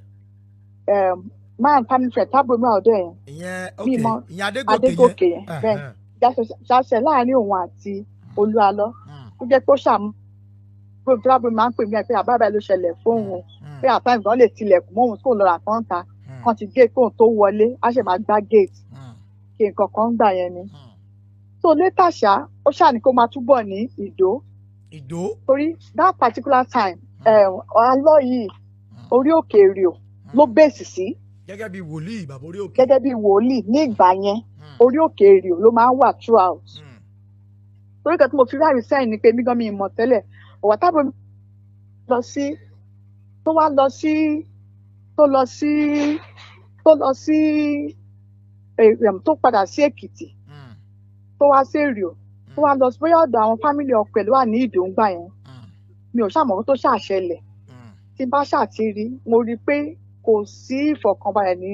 Man family friend tábìlì mi ọ̀dọ̀ yẹn. Ìyẹn Adégòkè yẹn bẹ́ẹ̀ ìjà ṣàṣẹ láàrin òun àti Olúalọ́. Ó jẹ́ pé ó ṣàmú tábìlì máa ń pè mí ẹ̀ pé àbábẹ́ ló ṣẹlẹ̀ fóun pé àtàwọn ìgbọ́n lè tilẹ̀kùn mọ́ òun kó lọ rà kán ta kan ti gate kóun tó wọlé á ṣe máa gbá gate kí nǹkan kan gbà yẹn ni. So later ṣá ó ṣáà ní kó máa túbọ̀ ní Ìdó. Torí that particular time Alọ́ yìí orí òkè Èrìò ló bèsì sí. Gẹ́gẹ́ bí wòlíì bàbá orí òkè. Gẹ́gẹ́ bí wòlíì ní ìgbà yẹn orí òkè Èrìò ló máa ń wà throughout. Torí kan tí mo fi ráàyè sẹ́yìn ni pé mí gan mi mọ̀ tẹ́lẹ̀ ọ̀wá tábìlì mi tó padà sí Èkìtì tó wá sí Èrìò tó wá lọ sí bóyá ọ̀dọ̀ àwọn fámìlì ọkọ ẹ̀ ló wà ní Ìdó ńgbà yẹn mi ò ṣàmọ̀ tó ṣàṣẹlẹ̀ tí bá ṣàtìrí mo rí i pé kò sí ìfọ̀kànbalẹ̀ ní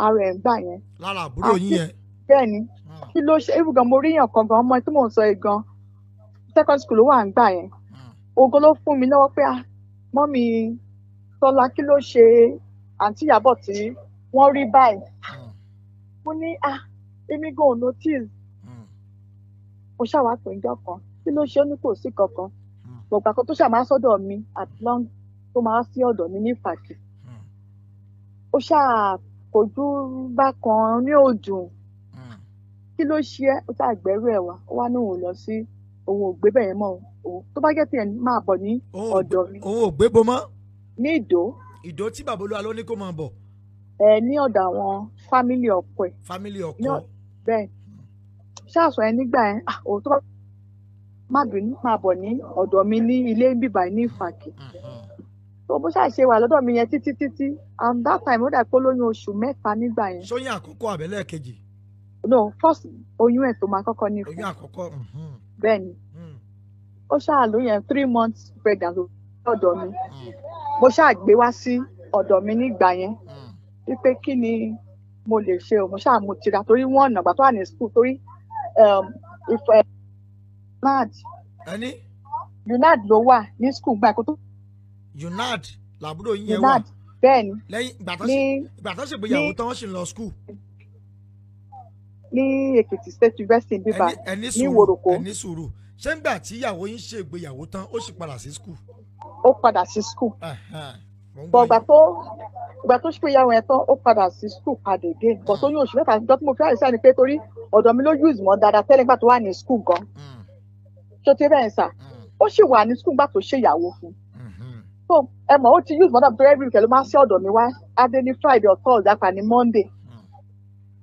ara ẹ̀ ńgbà yẹn. Lára àbúrò yín yẹn. Bẹ́ẹ̀ ni kí ló ṣe ibùgàn mo rí yàn kan gan ọmọ tí mò ń sọ yìí gan second school ló wà ńgbà yẹn ogo ló fún mi lọ́wọ́ pé mọ́mì Tọ́lá kí ló ṣe àǹtí Ìyábọ̀ tí wọ́n rí báyìí. Mo ní èmi gan ò notice. Mo ṣàwá pé ìjọ kan kí ló ṣe ó ní kò sí kankan. Gbọ̀gbà kan tó ṣàmá sọ́dọ̀ mi àti long tó máa sí ọ̀dọ̀ mi ní Ìfàkì. Ó ṣàkójú bákan ní òdùn. Kí ló ṣe é? Ó ṣàgbẹ́rù ẹ̀ wá. Ó wá ní òun lọ sí òun ò gbé bẹ́ẹ̀ mọ́ òun. Tó bá jẹ́ tiẹ̀ máa bọ̀ ní ọ̀dọ̀ mi. Òun ò gbé bo mọ́. Ní Ìdó. Ìdó tí bàbá Olúalọ́ ní kó máa bọ̀. Ní ọ̀dọ̀ àwọn fámìlì ọkọ ẹ̀. Fámìlì ọkọ. Bẹ́ẹ̀ ṣáàṣọ ẹ nígbà yẹn òun tó bá má bínú máa bọ̀ ní ọ̀dọ̀ mi ní ilé bíbá ní Ìfàkì. tó bó ṣàṣe wà lọ́dọ̀ mi yẹn títí and that time ó dà pé lóyún oṣù mẹ́ta nígbà yẹn. sóyún àkọ́kọ́ àbẹ́lẹ̀ kejì. no first oyún ẹ̀ tó máa kọ́kọ́ ní fún. oyún àkọ́kọ́. bẹ́ẹ̀ ni ó ṣàlóyún yẹn 3 months pregnant lọ́dọ̀ mi. mo ṣàgbé wá sí ọ̀dọ̀ mi nígbà yẹn wípé kí ni mo lè ṣe o mo ṣàmú tira torí wọ́n ọ̀nà àgbà tó wà ní school torí ìfẹ́ UNAD ló wà ní school gbà kó tó. UNAD làbúrò yín yẹn wà. bẹ́ẹ̀ ni. lẹ́yìn ìgbà tó ṣègbéyàwó tán wọ́n sì ń lọ school. ní Èkìtì State University bíbá ní Ìwòròkó. ẹni sùúrù ṣé ń gbà tí ìyàwó yín ṣègbéyàwó tán ó sì padà sí school. ó padà sí school. bọ̀ ìgbà tó ṣègbéyàwó yẹn tán ó padà sí school padà again bọ̀ tó yún oṣù mẹ́ta ìjọ tí mo fi àìsàn ni pé torí ọ̀dọ̀ mi ló use mọ́ dáadáa tẹ́lẹ̀ nígbà tó wà ní school gan. tó ti bẹ́ẹ̀ sà ó sì wà ní school nígbà tó ṣèyàwó fún. so ẹ mọ̀ ó ti use mọ́ dáadáa torí every week ló máa ń ṣe ọ̀dọ̀ mi wá adé ní Friday or Thursday àpà ní Monday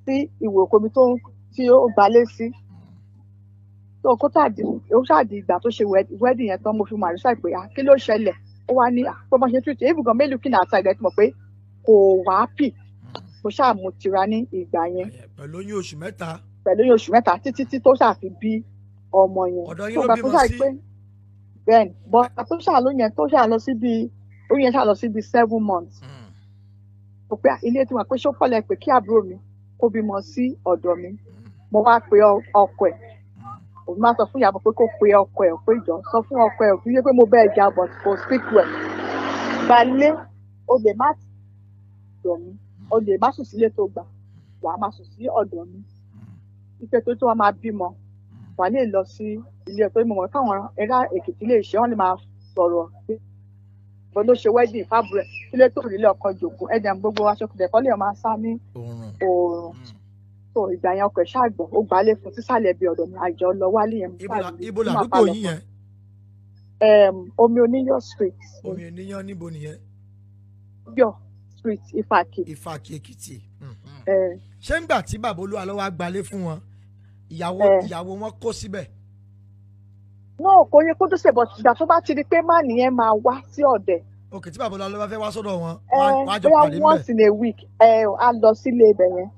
sí Ìwòròkó mi tí ó gbalé sí. so kó ṣáàdì ìgbà tó ṣe wedding yẹn tán mo fi màrí ṣàì pé kí ló ṣẹlẹ̀ ó wá ní pé mo ṣe treat ibùgàn mélòó kí ní àtà ìgbà tí mo pé kò wá pì mo ṣàmú tira ní ìgbà yẹn. pẹ̀lú oyún oṣù mẹ́ta. títí tó ṣàfi bí ọmọ yẹn. ọ̀dọ̀ yín ló bímọ sí. bẹ́ẹ̀ni bọ́ tó ṣàlóyún yẹn tó ṣàlọ síbi oyún yẹn ṣàlọ síbi 7 months. mo pé ilé tí wọn pé ṣó pọ̀lẹ̀ pé kí àbúrò mi kó bímọ sí ọ̀dọ̀ mi mo wá pe ọkọ ẹ̀ òun máa sọ fún ìyàbọ̀ pé kó pe ọkọ ẹ̀ pé ìjọ sọ fún ọkọ ẹ̀ òfin yé pé mo bẹ́ẹ̀ jà but kò speak well balẹ̀ o lè má ọ̀dọ̀ mi o lè má sùn sílé tó gbà wà á máa sùn sí ọ̀dọ̀ mi ipe tó wọ́n máa bímọ wà lè lọ sí ilé ẹ̀ tó mọ̀ wọ́n káwọn ẹ̀rá Èkìtì lè ṣe wọ́n lè máa sọ̀rọ̀ pé bó ló ṣe wedding fábùrẹ̀ sílé tó rí ilé ọkọ jòkó ẹ̀dẹ̀ gbogbo aṣọ kìdẹ̀kọ́ lè máa sá ní oòrùn so ìgbà yẹn ọkọ ẹ ṣàgbọn ó gbálé fún sísàlẹ̀ bíi ọ̀dọ̀ mi àjọ lọ wálé yẹn. ibo làdúgbò yín yẹn. Omi Oníyọ̀ street. Omi Oníyọ̀ níbo nìyẹn. Yọ̀ street Ìfàkì. Ìfàkì Èkìtì. ṣé ńgbà tí bàbá Olúwalọ́ wá gbálé fún wọn ìyàwó wọn kó síbẹ̀. náà kò yẹ kó tó ṣe bọ̀ ìgbà tó bá ti di pé má nìyẹn máa wá sí ọ̀dẹ̀. òkè tí bàbá Olúwalọ́ bá fẹ́ wá sọ́dọ̀ wọn wọ́n á jọ pàdé níbẹ̀. once in a week a lọ sílé ibẹ̀ yẹn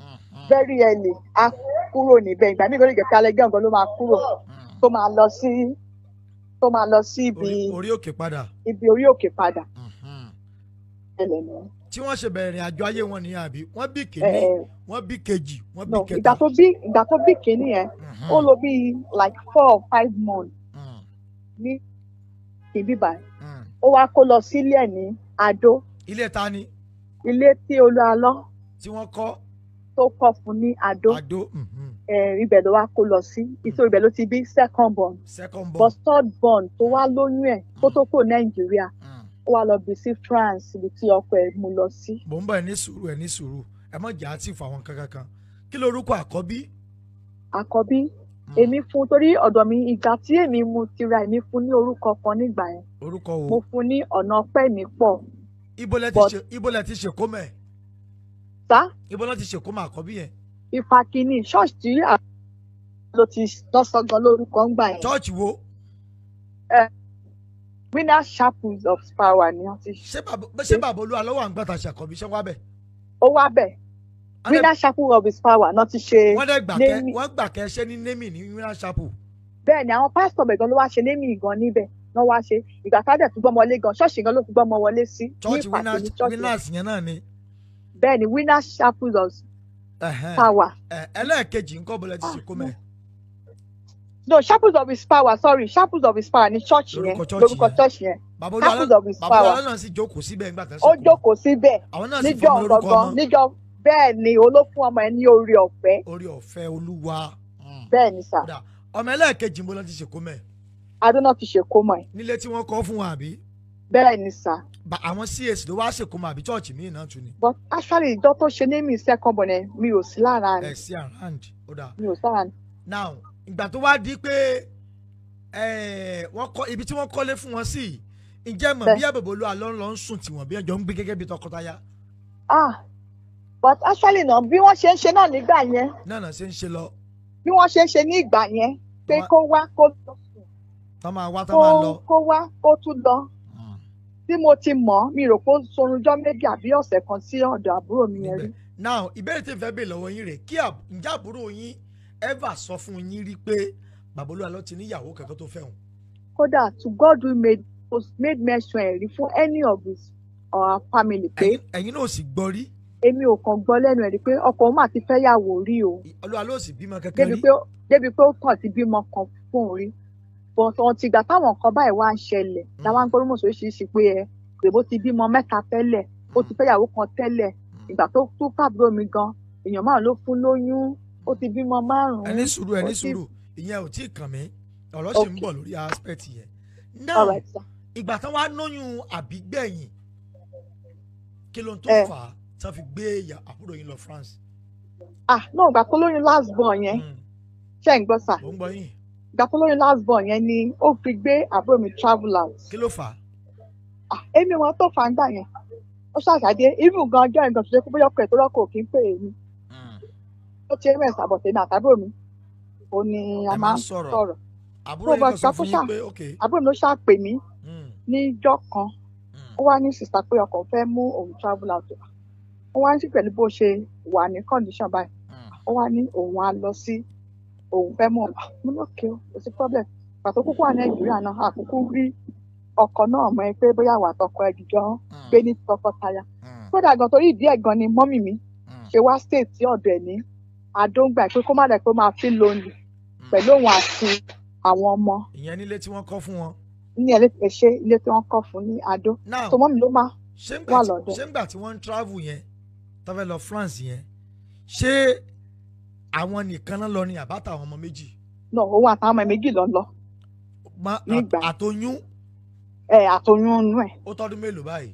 very early a kúrò níbẹ̀ ìgbà míì kò lè jẹ́ pé alẹ́ gángan ló máa kúrò tó máa lọ sí ibi orí òkè padà. ibi orí òkè padà. tí wọ́n ṣe bẹ̀rẹ̀ ìrìn àjò ayé wọn nìyẹn àbí wọ́n bí kìíní wọ́n bí kejì wọ́n bí kẹta. ìgbà tó bí kìíní yẹn ó lò bí like 4 or 5 months ní ìbíbà ó wá kó lọ sílé ẹ̀ ní Adó. ilé ta ni. ilé tí Olúwalọ́. tí wọ́n kọ́. tó kọ́ fún ní Adó. ibẹ̀ ló wá kó lọ sí ìṣó ibẹ̀ ló ti bí second born. but third born tó wá lóyún ẹ̀ tó kó Nàìjíríà ó wá lọ bí sí France ibi tí ọkọ ẹ̀ mú lọ sí. bò ń bọ̀ ẹ ní sùúrù ẹ mọ̀ jà á tì fún àwọn kankan kí lorúkọ àkọ́bí. àkọ́bí èmi fún torí ọ̀dọ̀ mi ìgbà tí èmi mu tira èmi fún ní orúkọ kan nígbà yẹn. orúkọ wo. mo fún ní ọ̀nà ọpẹ́ mi pọ̀. ibo lẹ ti ṣèkó mẹ́. sá. ibo lẹ ti ṣèkó mọ́ àkọ́bí yẹn. Ìfàkì ní ṣọ́ọ̀ṣì tí ló ti lọ́sọ̀gàn lórúkọ ń gbà yẹn. ṣọ́ọ̀ṣì wo. Winners Chapel of Power ni wọ́n ti ṣe. ṣé bàbá Olúwalọ́ wà ń gbàtà ṣàkọ́bí ṣé wá bẹ̀. ó wá bẹ̀. Winners Chapel of His Power náà ti ṣe. wọ́n gbà kẹ́ ṣe ní némì ní Winners Chapel. bẹ́ẹ̀ ni àwọn pásítọ̀ bẹ̀ gan ló wá ṣe némì gan níbẹ̀ náà wá ṣe ìgbà tá a dẹ̀ tún gbọ́mọ wọlé gan ṣọ́ọ̀ṣì gan ló tún gbọ́mọ wọlé sí. ṣọ́ọ̀ṣì Winners yẹn náà ni. bẹ́ẹ̀ ni Winners Chapel of Power. ẹlẹ́ẹ̀kejì ńkọ́ bọ́lá ti ṣèkó mẹ́. no Chapel of His Power sorry Chapel of His Power ni church yẹn lórúkọ church yẹn. Chapel of His Power. bàbá Olúwalọ́ náà sì jókòó síbẹ̀ nígbà tó ṣe. ó jókòó síbẹ̀ níjọ́ bẹ́ẹ̀ ni olófún ọmọ ẹ ní orí ọ̀fẹ́. orí ọ̀fẹ́ Olúwa. bẹ́ẹ̀ ni sà. ọmọ ẹlẹ́ẹ̀kejì bọ́lá ti ṣèkó mẹ́. Adó náà ti ṣèkó mọ́ ẹ. nílé tí wọ́n kọ́ fún wa àbí. bẹ́ẹ̀ ni sà. àwọn CAC ló wá ṣèkó mọ́ àbí church míì náà tún ni. but actually ìjọ tó ṣe ní mi second born ẹ mi ò sí lára ni. ẹ sí around ó dáa. mi ò sí lára ni. now ìgbà tó wá di pé wọ́n kọ́ ibi tí wọ́n kọ́lé fún wọn sí ǹjẹ́ mọ̀ bí àbẹ̀bọ̀ Olúwalọ́ lọ ń sùn tí wọ́n bí ẹjọ́ ń gbé gẹ́gẹ́ bí tọkọtaya. but actually náà bí wọ́n ṣe ń ṣe náà nígbà yẹn. náà ṣe ń ṣe lọ. bí wọ́n ṣe ń ṣe ní ìgbà yẹn pé kó wá kó lọ sùn kó wá kó tún lọ tí mo ti mọ̀ mi rò pé ó sorunjọ́ méjì àbí ọ̀sẹ̀ kan sí ọ̀dọ̀ àbúrò mi yẹn rí. now ìbéèrè tí n fẹ́ bèèrè lọ́wọ́ yín rè kí ǹjẹ́ àbúrò yín ever sọ fún yín rí pé bàbá Olúalọ ti níyàwó kankan tó fẹ́ hùn. kódà to God we made mention ẹ̀ rí fún any of his family pé. ẹ̀yin náà sì gbọ́ rí. èmi ò kàn gbọ́ lẹ́nu ẹ̀ rí pé ọkọ òun àti fẹ́ yàwó rí o. Olúalọ sì bímọ kankan rí. débi pé ó kàn ti bímọ kan fún un rí. bọ̀sán ti gbà táwọn nǹkan báyìí wá ń ṣẹlẹ̀ láwọn ń gbọ́dọ̀ mọ̀sóríṣiríṣi pé pèbó ti bímọ 3 tẹ́lẹ̀ ó ti fẹ́yàwó kan tẹ́lẹ̀ ìgbà tó tún fàbúrò mi gan èèyàn márùn ló fún lóyún ó ti bímọ 5. ẹni sùúrù ìyẹn ò tí ì kàn mí ọ̀rọ̀ sì ń bọ̀ lórí aspect yẹn. now ìgbà tán wá lóyún àbígbẹ̀yìn kí ló ń tó fà á tán fi gbé àbúrò yín lọ France. náà ìgbà tó lóyún last born yẹn ṣe ń gbọ́ sà. ó ń gbọ́ yín. ìgbà tó lóyún last born yẹn ni ó fi gbé àbúrò mi travel out. kí ló fà á. èmi wọn tó fà ń gbà yẹn ó ṣàṣàdé even gan ọjọ́ ìgbà tó ṣe kó bóyá ọkọ̀ ẹ̀ tó rọ́kọ̀ kí n pè é ní. ó ti rí ẹ̀sà bọ̀ tèmi àtàbúrò mi ó ní a máa ń sọ̀rọ̀. àbúrò yẹn kan sọ fún yín pé ok. àbúrò mi ló ṣàpè mí níjọ́ kan ó wá ní sísá pé ọkọ̀ fẹ́ mú òun travel out ó wá ní sí pẹ̀lú bó ṣe wà ní condition báyìí ó wá ní òun á lọ sí òun fẹ́ mú ọ̀la mo ní òkè ó sí problem pàtó kúkú wà Nàìjíríà náà àkókò rí ọkọ náà mọ̀ ẹ́ pé bóyá wà tọkọ ẹ̀ jùjọ gbé ní tọkọtaya kódà gan torí ìdí ẹ̀ gan ni mọ́mì mi ṣe wá state tí ọ̀dọ̀ ẹ̀ ní Adóńgbà pé kó má dẹ̀ pé máa fi lónìí pẹ̀lú òun àti àwọn ọmọ. ìyẹn nílé tí wọ́n kọ́ fún wọn. ní ẹ̀ṣẹ́ ilé tí wọ́n kọ́ fún ní Adó tó mọ́mì ló máa wà lọ́dọ̀. ṣé ńgbà tí wọ́n ń travel yẹn tó fẹ́ lọ France yẹn ṣé àwọn nìkan náà lọ ní àbáta àwọn ọmọ méjì. no òun àtàwọn ọmọ méjì lọ nígbà àtoyún. àtoyún inú ẹ̀. ó tọ́dún mélòó báyìí.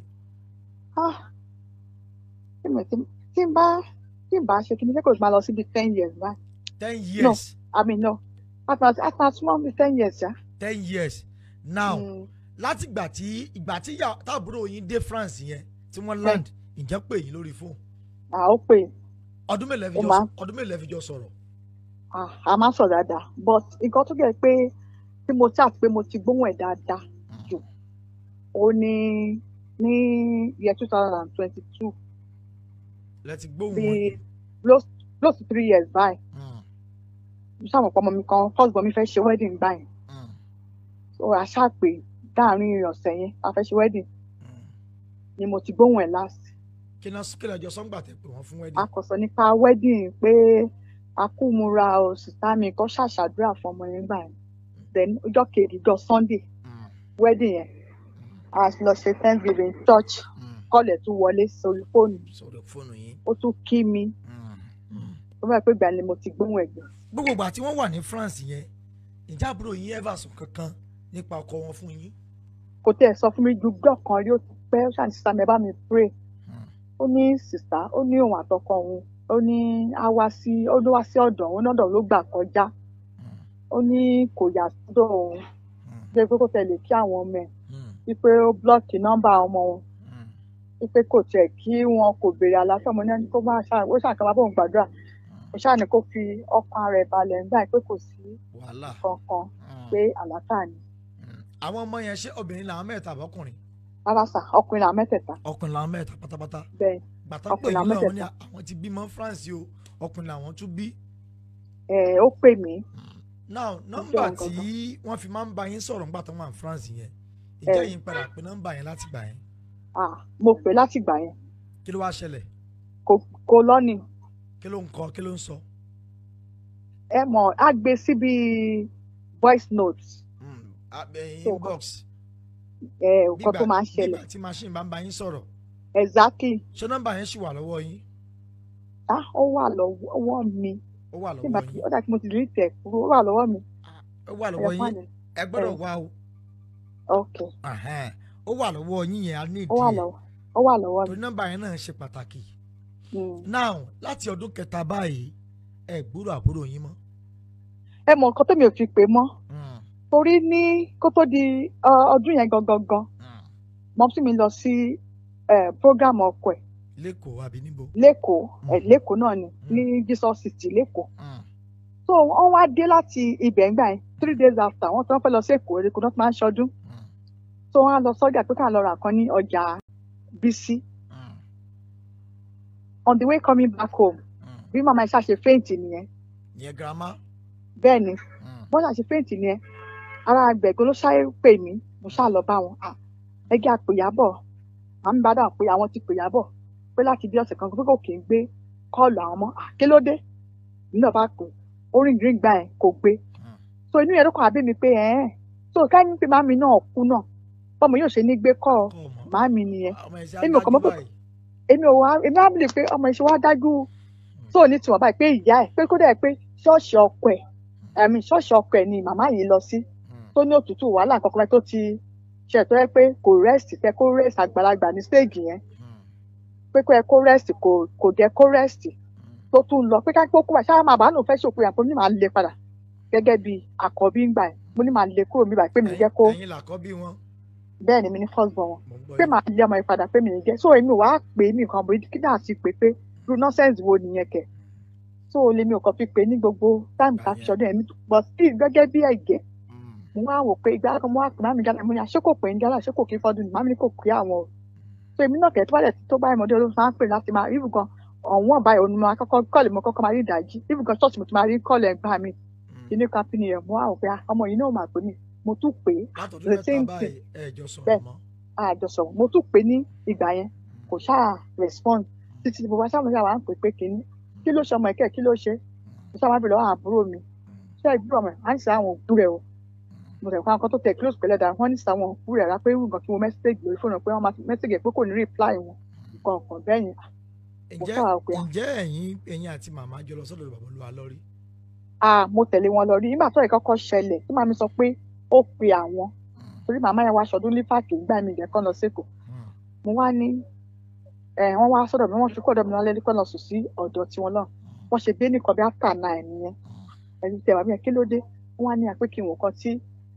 tí n bá ṣe kí ni ṣé kò máa lọ síbi 10 years báyìí. 10 years. no I mean no àtàtúmọ̀ mi 10 years ṣá. 10 years now láti ìgbà tí táàbúrò yín dé France yẹn tí wọ́n land ǹjẹ́ pè yín lórí fóònù. ó pè. ọdún mélòó fi jọ sọ̀rọ̀. a máa sọ dáadáa but nǹkan tó gẹ̀ pé tí mo chat pé mo ti gbóhùn ẹ̀ dáadáa jù ó ní year 2022. lẹ ti gbóhùn wọn. close to 3 years báyìí. mo ṣàmọ̀ pọ̀ ọmọ mi kan first born mi fẹ́ ṣe wedding báyìí. so a ṣàpè láàrin ọ̀sẹ̀ yẹn a fẹ́ ṣe wedding ni mo ti gbóhùn ẹ̀ last. kí lọ́jọ́ sọ́ngbà tẹ̀ pé wọ́n fún wedding. a kò sọ nípa wedding pé a kú múra òṣìṣẹ́ mi kọ́ ṣàṣàdúrà fún ọmọ yẹn gbà yẹn then ọjọ́ kejì ọjọ́ Sunday wedding yẹn a lọ ṣe Thanksgiving church kọ́lẹ̀ tún wọlé sórí fóònù yìí ó tún kí mi ó fẹ́ pé ìgbà ni mo ti gbóhùn ẹ̀gbẹ́. gbogbo ìgbà tí wọ́n wà ní France yẹn ìjà àbúrò yín ever sọ kankan nípa ọkọ wọn fún yín. kò tẹ́ ẹ sọ fún mi ju gbọ́ kan rí ó ti pẹ́ ó ṣàn sísá mi bá mi pray ó ní sísá ó ní òun àtọkọ òun ó ní ó wá sí ọ̀dọ̀ òun náà ló gbà kọjá ó ní kò yà sọ́dọ̀ òun jẹ́ pé kò tẹ̀lé kí àwọn ọmọ ẹ̀ wípé ó blọ́ọ̀kì nọ́mbà ọmọ wọn wípé kò tiẹ̀ kí wọn kò béèrè àlàáfíà ọmọ náà ní kó bá ó ṣàkàmá bóun gbàdúrà ó ṣáà ní kó fi ọkàn rẹ̀ balẹ̀ nígbà pé kò sí kankan pé àlàáfíà ni. àwọn ọmọ yẹn ṣé obìnrin làwọn mẹ́ta àbọ̀kùnrin. rárá sà ọkùnrin làwọn mẹ́tẹ̀ẹ̀ta. ọkùnrin làwọn mẹ́ta pátápátá. bẹ́ẹ̀ gbàtà pé ìlú àwọn ní àwọn ti bímọ France o ọkùnrin làwọn tún bí. ó pè mí. now nọ́mbà tí wọ́n fi máa ń bá yín sọ̀rọ̀ nígbà tó wà ní France yẹn ìjẹ́ yín padà pé nọ́mbà yẹn láti gbà yẹn. mo pè láti gbà yẹn. kí ló wá ṣẹlẹ̀. kò lọ́nì. kí ló ń kọ kí ló ń sọ. ẹ mọ̀ á gbé síbi voice notes. inbox. nǹkan tó máa ń ṣẹlẹ̀. nígbà tí machine bá ń bá yín sọ̀rọ̀. exactly. ṣé nọ́mbà yẹn ṣì wà lọ́wọ́ yín. ó wà lọ́wọ́ mi. ó wà lọ́wọ́ yín. ó dà kí mo ti rí tẹ̀ kúrò ó wà lọ́wọ́ mi. ó wà lọ́wọ́ yín ẹ gbọ́dọ̀ wá o. ok. ó wà lọ́wọ́ yín yẹn a ní ìdí ó wà lọ́wọ́ mi. torí nọ́mbà yẹn náà ṣe pàtàkì. now láti ọdún kẹta báyìí ẹ gbúrò àbúrò yín mọ́. ẹ mọ nǹkan tẹ́mi ò fi pè mọ́ torí ní kó tó di ọdún yẹn gangan mọ́tò mi lọ sí program ọkọ ẹ̀. lẹ́kọ̀ọ́ àbí níbo. lẹ́kọ̀ọ́ náà ni ní Jesus City lẹ́kọ̀ọ́. so wọ́n wá dé láti ibẹ̀ ńgbà yẹn 3 days after wọ́n tí wọ́n fẹ́ lọ sí Èkó Èkó náà máa ń ṣọdún so wọ́n á lọ sọ́jà pé ká lọ rà kan ní ọjà Bísí on the way coming back home bí màmá ẹ̀ ṣàṣe fẹ́ǹtì nìyẹn. Ìyẹn grandma. Bẹ́ẹ̀ ni wọ́n ṣàṣe fẹ́ǹtì nìyẹn ara àgbẹ̀gbẹ́ ló ṣáà pè mí mo ṣáà lọ bá wọn ẹgbẹ́ àpèyàbọ̀ àmì bá dà pé àwọn ti pèyàbọ̀ pé láti bí ọ̀sẹ̀ kan pé kò kì í gbé kọ́ọ̀lù àwọn ọmọ kí ló dé nínú ọba pé orin green gbà ẹ̀ kò gbé so inú yẹn ló kọ́ àbí mi pé so ká ní pé màmí náà kú náà bọ́mọ yóò ṣe ní gbé kọ́ màmí nìyẹn èmi ò kọ́ mọ́ pé èmi á bìlì pé ọmọ ìṣe wa dájú tó ní tiwọn báyìí pé ìyá ẹ̀ pé kódà ẹ̀ pé ṣọ́ọ̀ṣì ọkọ ẹ̀ ni màmá yìí lọ sí tó ní òtútù wàhálà kankan tó ti ṣètò ẹ pé kò rest fẹ́ kó rest àgbàlagbà ní stage yẹn pé kó ẹ kó rest kò jẹ́ kó rest tó tún lọ pé ká kó wá ṣáà máa bá lòun fẹ́ ṣòpin àpò ní màá lè padà gẹ́gẹ́ bí àkọ́bí ń gbà ẹ̀ mo ní màá lè kúrò mi báyìí pé mi ní jẹ́ kó bẹ́ẹ̀ ni mi ní first born wọn pé màá lé ọmọ yìí padà pé mi ní jẹ́ so èmi wàá pè mí nǹkan bòójì kí náà sì pé irú nonsense wo nìyẹn kẹ̀ so lèmi ò kàn fi pè ní gbogbo time ká fi ṣọdún ẹ̀mí but still gẹ́gẹ́ bí ẹ̀gẹ́ mo wá wò pé ìgbà kan mo wá pè máa mi gánà mo ní àṣé kò pè ń gánà àṣé kò kí fọdún ní máa mi ní kò kí àwọn o so èmi náà kẹ̀ tó bá dẹ̀ tó báyìí mọ́dé olóhùn máa ń pè láti máa rí ibùgàn ọ̀wọ́n báyìí òun máa kọ́kọ́ kọ́ọ̀lì mo kọ́kọ́ máa rí ìdájí ibùgàn ṣọ́ọ̀ṣì mo ti máa rí kọ́ọ̀lì ẹ̀gbá mi inú kápínì ẹ̀ mo wá wò pé ọmọ yìí náà máa pè mí mo tún pè é the same thing bẹ́ẹ̀ àjọsọ̀rọ̀ mo tún pè ní ìgbà yẹn kò ṣáà respond títí mo bá sáà mo ṣáà wà ń pè pé kí ló ṣe ọmọ ẹ̀kẹ́ kí ló ṣe mo sáà máa bèrè lọ́wọ́ àbúrò mi ṣé ìgbúrò ọmọ ẹ̀ á ń ṣe àwọn òkú rẹ̀ o mo tẹ̀ fún àwọn kan tó tẹ̀ close pẹ̀lẹ́ dáa wọ́n ní sàwọn òkú rẹ̀ rà pé irú nǹkan kí wọ́n mẹ́sẹ̀gì lórí fóònù pé wọ́n máa mẹ́sẹ̀gì pé kò ní reply wọn nǹkan ọ̀kan bẹ́ẹ̀ yẹn. ǹjẹ́ ẹ̀yin àti màmá jọ lọ sọ́dọ̀ bàbá Olúwa lọ rí? Mo tẹ̀lé wọn lọ rí nígbà tó ìkọ́kọ́ ṣẹlẹ̀ tí màmí sọ pé ó pe àwọn torí màmá yẹn wá ṣọdún lífàkì gbà mí ìjẹ́ kán lọ sẹ́kọ̀ọ́ mo wá ní wọ́n wá sọ́dọ̀ mi wọ́n fi kọ́ọ̀dọ̀ mi lálẹ́ nípa lọ sùn sí ọ̀dọ̀ tiwọn náà wọ́n ṣe dé nìkan bí after 9 nìyẹn ẹni tẹ wàá bí yẹn kí ló dé wọ́n wá ní àpé kí n wò kan tí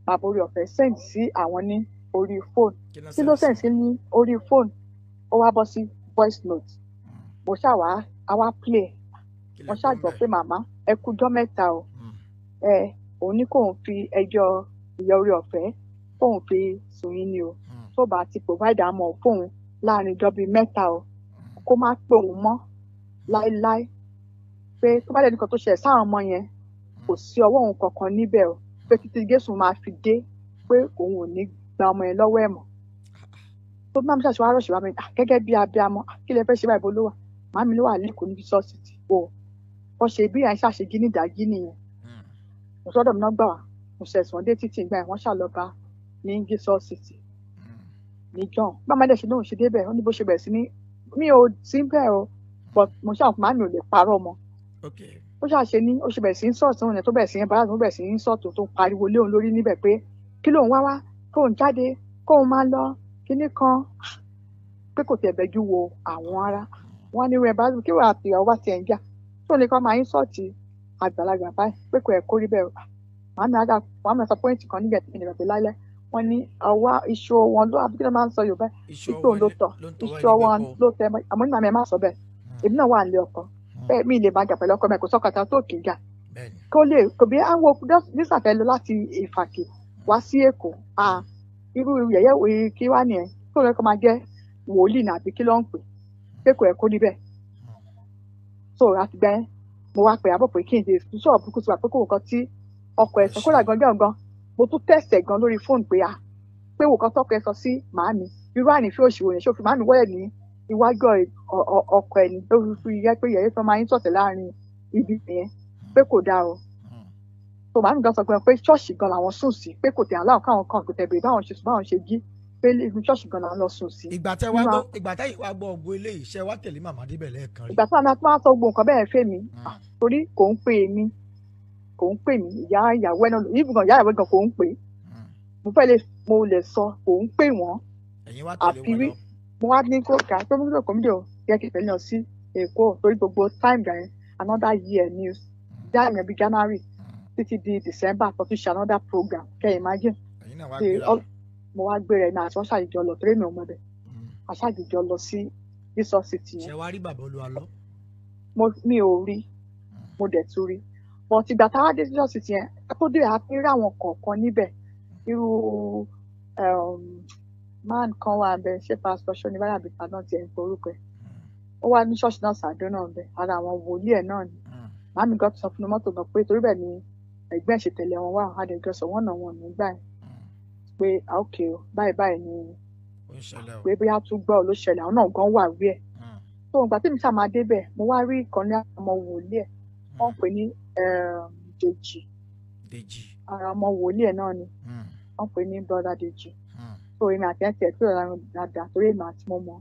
bàbá orí ọ̀fẹ́ send sí àwọn ní orí fóònù kí ló send sí ní orí fóònù ó wá bọ́ sí voice note mo ṣàwá àwa play wọ́n ṣàgbọ́ pé màmá ẹ kújọ́ mẹ́ta o òun ní kóun fi ẹjọ́ ìyá orí ọ̀fẹ́ kóun fi sùn yín ni o tó bá ti provide àmọ́ fóun láàrin ìjọ bíi mẹ́ta o kó má pè òun mọ́ láéláé pé tó bá lẹ́nu kan tó ṣẹlẹ̀ sáwọn ọmọ yẹn kò sí ọwọ́ òun kankan níbẹ̀ o pé títí Jésù máa fi dé pé òun ò ní gba ọmọ yẹn lọ́wọ́ ẹ̀ mọ́ tó bí màmí ṣàṣẹ wá rọ̀ṣẹ̀ wá mi gẹ́gẹ́ bí abiyamọ kí lẹ fẹ́ ṣe báyìí bó ló wà màmí ló wà lẹ́kọ̀ọ́ níbi sọ́ọ̀sìtì o wọ́n ṣe bí yẹn ṣàṣegí ní ìdájí nìyẹn mo sọ́dọ̀ mi náà gbà wá mo ṣẹ̀sùn dé títì ìgbà yẹn wọ́n ṣàlọ́ba ní Jesus City ní John bámá dẹ̀ ṣe lóun ṣe débẹ̀ ó ní bó ṣe bẹ̀rẹ̀ sí ní mi ò sí bẹ́ẹ̀ o but mo ṣàwọn màmí ò lè parọ́ mọ́ ó ṣàṣe ní ó ṣe bẹ̀rẹ̀ sí ń sọ̀tún òun yẹn tó bẹ̀rẹ̀ sí ń bára tó bẹ̀rẹ̀ sí ń sọ̀tún tó ń pariwo léun lórí níbẹ̀ pé kí lóun wá kóun jáde kóun máa lọ kíní kan pé kò tẹ̀ bẹ́jú wo àwọn ará wọn ní rẹ̀ bá kí wàá fi ọwọ́ tiẹ̀ ń jà tó ní kọ́ máa ń sọ̀tì àgbàlagbà báyìí pé kò ẹ̀ kó rí bẹ́ẹ̀ màmí sọ pọ́ìntì kan nígbà tí ìrìnàjò lálẹ́ wọ́n ní ọwọ́ iṣu wọn ló àbí kí ló máa ń sọ Yorùbá iṣu òun ló tọ̀ iṣu wọn ló tẹ àmọ́ nínú àmì ẹ̀ má sọ bẹ́ẹ̀ èmi náà wà nílé ọkọ bẹ́ẹ̀ mi lè bàjẹ́ pẹ̀lú ọkọ mi kò sọ́kàtà tó kì í jà kó lè kò bí àwọn nísàfẹ́ lọ láti Ìfàkì wá sí Èkó irú yẹ̀yẹ́ kí wá nìyẹn tó lè kọ́ máa jẹ́ wòlíì nàbí kí ló ń pè kò ẹ̀ kó níbẹ̀ so àti gbẹ́ mo wá pè àbọ̀ pé kí n ṣe ṣọ́ọ̀bù kùtù wà pé kò nǹkan tí ọkọ̀ ẹ̀ sọ kó làgán gan mo tún tẹ̀sẹ̀ gan lórí fóònù pé wò kan tọ́kọ ẹ sọ sí màámi irú ànífẹ́ òṣìwò yẹn ṣòfin màámi wọ́lẹ̀ ní iwájú ọkọ̀ ẹ̀ ní lórí fi yẹ pé yẹ̀yẹ́ tó máa ń sọ̀tẹ̀ láàrin ibi yẹn pé kò dáa o so màámi gan sọ pé ṣọ́ọ̀ṣì gan làwọn sùn sí pé kò tẹ̀ aláwọ̀ káwọn kan kò tẹ̀ bèrè báwọn ṣe sùn báwọn ṣe jí pé inú ṣọ́ọ̀ṣì gan làwọn lọ sùn sí. ìgbà tẹ́yìn wá gbọ́ ọgbó eléyìí ṣe wá tẹ̀lé màmá débẹ̀ lẹ́ẹ̀kan rí. ìgbà tí màmá máa sọ gbogbo nǹkan bẹ́ẹ̀ fẹ́ mi torí kò ń pè mí ìyá ìyàwó ẹ̀ náà ìbùkún ìyá ìyàwó gan kò ń pè mo lè sọ kò ń pè wọ́n àfi rí mo wá ní kó kà tó múlò kò mídìí o yẹ kí pẹ̀lú yàn sí Èkó torí gbogbo time gbà yẹn another year news dáàmì ẹbí January títí di December tó fi ṣe another program kẹ́yìn imagine mo wá gbé rẹ̀ náà àti wọ́n ṣàjìjọ lọ torí mi ò mọ̀ bẹ́ẹ̀ àṣàjìjọ lọ sí Jesus City yẹn. ṣé wàá rí bàbá Olúwa lọ. mi ò rí mo dẹ̀ tún rí but ìgbà táwa dé Jesus City yẹn tó dé àti rí àwọn kọ̀ọ̀kan níbẹ̀ irú man kan wà bẹ́ẹ̀ ṣé pastor ṣọ́ni báyà bìtà náà tiẹ̀ ń porúkọ ẹ̀ ó wá ní ṣọ́ọ̀ṣì náà ṣàdó náà bẹ́ẹ̀ ara àwọn wòlíì ẹ̀ náà ni màmí gan sọ fún mọ́tò gan pé torí bẹ́ẹ̀ ni ẹgbẹ́ ṣe tẹ̀lé wọn wá àdéjọ sọ wọ́n náà wọn nígbà yẹn pé ok o báyìí ni pé bóyá tún gbọ́ ló ṣẹlẹ̀ àwọn náà gan wà rí ẹ̀ tó ìgbà tí mi ṣáà máa débẹ̀ mo wá rí ìkànnì ọmọ wòlíì ẹ̀ wọ́n pè ní Dèjì ara ọmọ wòlíì ẹ̀ náà ni wọ́n pè ní brother Dèjì so èmi àti ẹ̀ tiẹ̀ tó ìlànà dáadáa torí èmi àti mo mọ̀